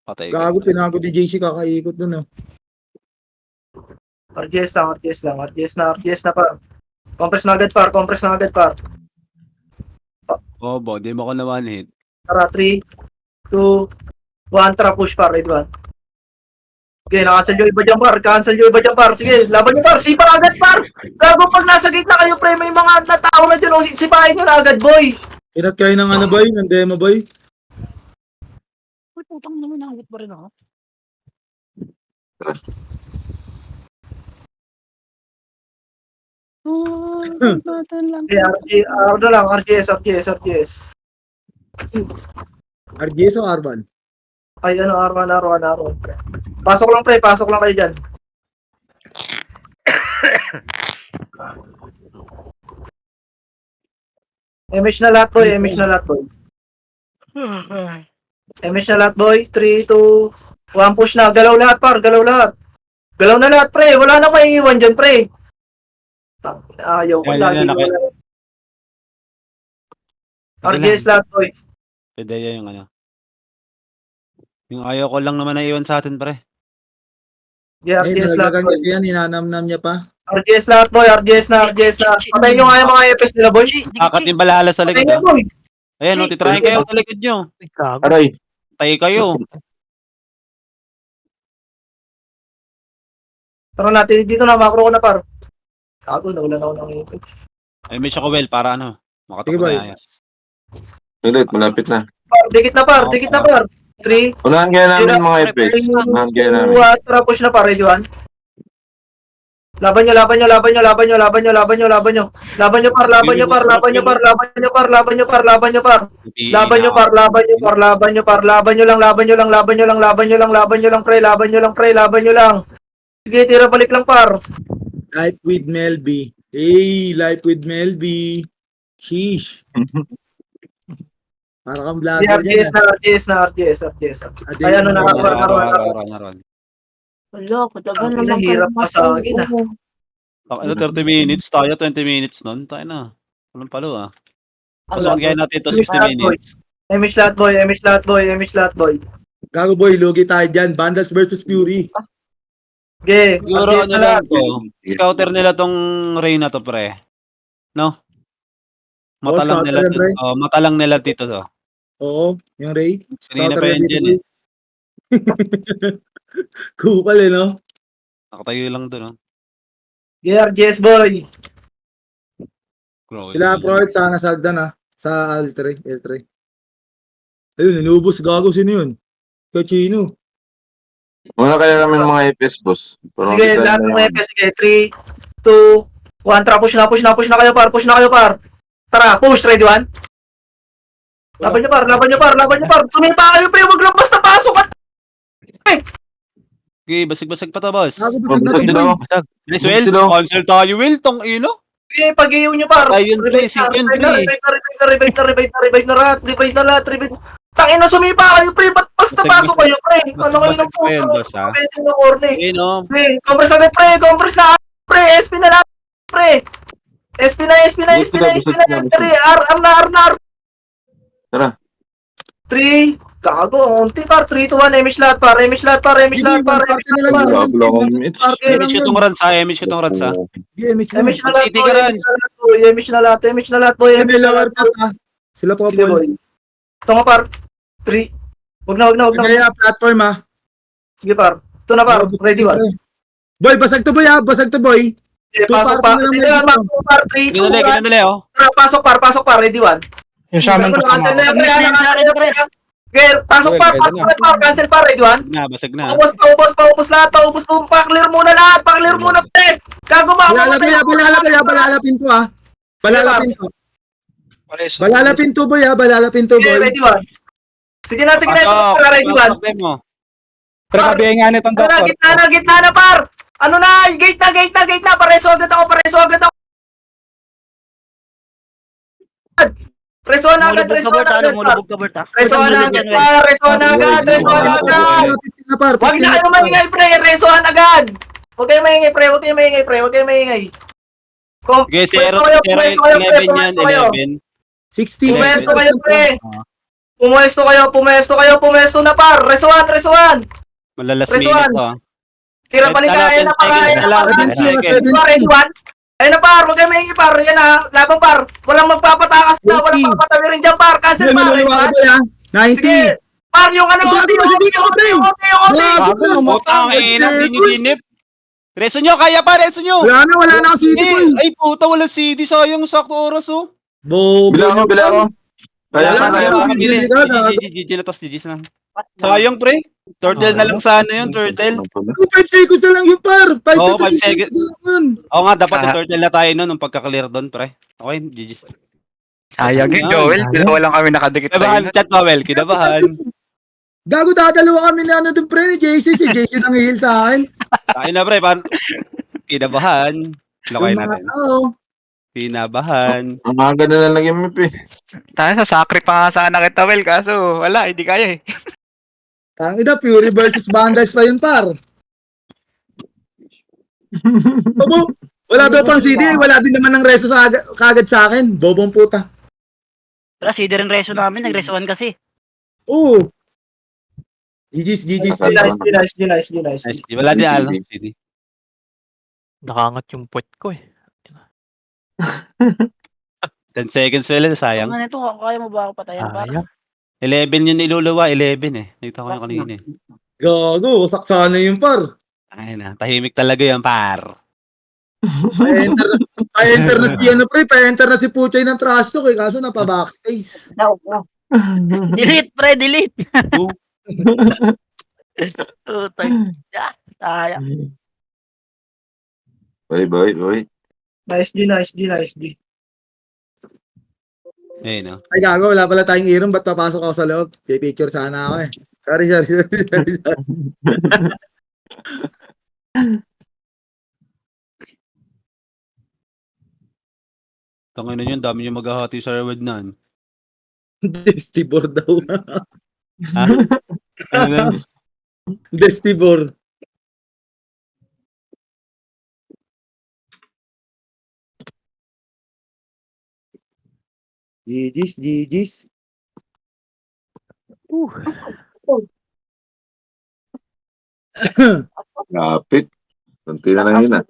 Patay Gago, pinagod ni JC kakaikot dun RGS na par. Compress na agad par. Oh, bo, di mo ko na one hit. Tara, 3, 2, 1, tara, push par, ready one. Okay, na-cancel yung iba dyan par. Sige, laban nyo par, sipa agad par. Gago, pag nasa gate na kayo pre, may mga natao na dyan, sipahin nyo na agad boy. Inat kayo ng ano boy, ng demo boy. Uy, putang naman, nakakit pa rin ako. RGS. RGS o Arban? Ay, ano, R1. Pasok lang kayo dyan. Emish na lahat boy. 3, 2, 1, push na. Galaw lahat par. Galaw na lahat pre. Wala nang maiiwan dyan pre. Ayaw ko Yan, lagi. yan, okay. RGS lahat boy. Pedea yung ano. Yung ayaw ko lang naman na iwan sa atin, pre. Yeah, Eh, RGS lahat nalagdagan boy. kasi yan, hinanamnam niya pa. RGS lahat boy. RGS na. Patayin nyo nga yung mga FS nila boy. Akat yung balala sa Patayin likod, nyo ah. boy. Ayan, no, titrahin kayo sa likod nyo. Aray. Tayo kayo. Tara natin dito na. Macro ko na par. Kago, naulan ako ng ipin. Ay, may Shockwell para ano. Sige, Makatakbo boy. na ayos. Ulit, malapit na. Dikit na par. 3, Unahan kaya namin mga FX. Unahan kaya namin. Tara, push na par. Ready one. Laban nyo par. Sige, tira balik lang par. Life with Melby. Hey, life with Melby. Sheesh. Para kang vlogger yan. RGS na. Ay, ano na, Naron. Wala, katagal Ang naman. hirap pa sa akin, ah. Ano, 30 minutes tayo, 20 minutes nun. Tayo na. Walang palo, ah. Pasukan kaya natin ito 60 minutes. Emish lahat boy. Gago boy, lugi tayo dyan. Vandals versus Fury. Okay, Siguro RGS ano na lahat. lang to. Scouter nila tong Reyna to, pre. No? Mata lang scouter nila yan, pre. dito. Oh, mata lang nila dito, to. Oo, yung Ray. Kanina pa yan yan dito, dyan, boy. Kupal no? Nakatayo lang doon, no? Yeah, RGS boy. Sila Proet sana sagdan sa L3. Ayun, inubos gago sino yun? Kachino. Una kaya namin mga FX, boss. Para Sige, makita lahat na ng yung- FS. Sige, 3, 2, 1. Tara, push na kayo par. Tara, push, ready one. Laban nyo par. Tumipa kayo pre, wag lang basta pasok at Okay, basig-basig pa to, boss. Gago Oh, basag na basag to, sila, boy. oh. Nice, Will. Sila. Cancel tayo, Will. Tong ino. Okay, pag-iyaw nyo par. Ayun, pre, second, pre. Revive na lahat. Tangin na sumipa kayo pre, ba't basta Basag- pasok kayo pre? Ano kayo ng basag pa yan, boss, ha? Pwede na corner. Okay, no? Pre, compress agad pre, pre, SP na lahat pre. SP na, pre, R na. Tara. 3, gago, unti par, 3 to 1, Emish lahat par. Party na lang yun. Wala akong mitch. Party na lang Emish yun. itong runs, ha? Emish itong runs, ha? Game, Emish na lahat City ka rin. boy, Emish na lahat boy. May lower cut Sila po, Sige, Paul. boy. Ito nga, par. 3. Wag na. Kaya platform, ha. Sige, par. Ito na, par. Ready, 1. Boy, basag to, boy, ha. Basag to, boy. Pasok, par. Dito na, par. 3, 2, 1. Ginadali, oh. Pasok, par. Ready, 1. Yung shaman ko Cancel na yan, pre. Cancel, Cancel na yan, pre. cancel. Okay, pasok, par. Cancel, par. Ready, 1. Basag na. Paubos lahat. Pa-clear muna lahat. Pa-clear muna, pre. Gago ba? Balalapin to, ha. Balalapin to, boy, ha. Balalapin to, Okay, boy. ready, 1. Sige na. Ito na, ready, 1. Pre, kabihingan nitong doctor. Gitna na, par. Ano na, gate na. Pareso agad ako. Reso na agad. Lumulubog ka, Bert, ha? Reso na agad. Wag na kayo maingay, pre. Resohan agad. Huwag kayo maingay, pre. Okay, 0, 11 yan, 11. 60. Pumesto kayo, pre. Pumesto na, par. Resohan. Malalas Presuan. minute to, ah. Tira palikayan na, pakain na. Ready, 1. Ayun na, par. Huwag kayo maingay, par. Yan na. Labang, par. Walang magpapatakas na. Walang papatawirin dyan, par. Cancel, par. Ready, 1. boy, ha. 90. Sige. Par, yung ano, Putang ina, dinip. Reso nyo, kaya pa, reso nyo. Wala na ako CD, boy. Ay, puta, wala CD. Sayang, sakto oras, oh. Bila ako. Kaya Wala ka na kaya ako. ka. GG na, tas GG na. Sayang, pre. Turtle na lang sana yun, turtle. 5 seconds na lang yung par. 5 Oo, to 5 3 seconds. seconds lang yun. Oo nga, dapat turtle na tayo nun nung pagka-clear doon, pre. Okay, GG. Sayang yun, Joel. Dalawa lang kami nakadikit sa Kinabahan, inyo. chat Powell, kinabahan. Gago, dadalawa kami na ano dun, pre, ni JC. Si JC nang hihil sa akin. Tayo na, pre. Kinabahan. Lokay Yung mga natin. tao. Kinabahan. Ang aga na lang nag-MP. Tayo sa sakri pa nga sana kita, Wel. Kaso, wala, hindi kaya eh. Ang ina, Fury versus Vandals pa yun, par. Bobo, wala daw pang CD. Wala din naman ng reso sa kagad sa akin. Bobong puta. Wala, CD rin reso namin. Nagresoan kasi. Oo. GG's. Nice. Nice. Wala din alam. CD. Nakangat yung pot ko eh. 10 seconds pala, sayang. Ano nito? Kaya mo ba ako patayan, par? 11 yun iluluwa, 11 eh. Nakita ko yung kanina eh. Gago, saksana yung par. Ay na, tahimik talaga yan, par. Pa-enter na si ano, pre. Pa-enter na si Puchay ng trash talk eh. Kaso napa-backspace. Delete, pre, delete. Oo. Utang. Sayang. Boy. Nice G. Eh, no. Ay, gago, wala pala tayong irong. Ba't papasok ako sa loob? Pipicture sana ako eh. Sorry. Tangin na yun, dami yung maghahati sa reward na. Destibor daw. Ha? Ano na? Destibor. GG's. Lapit. Kunti na lang yun ah.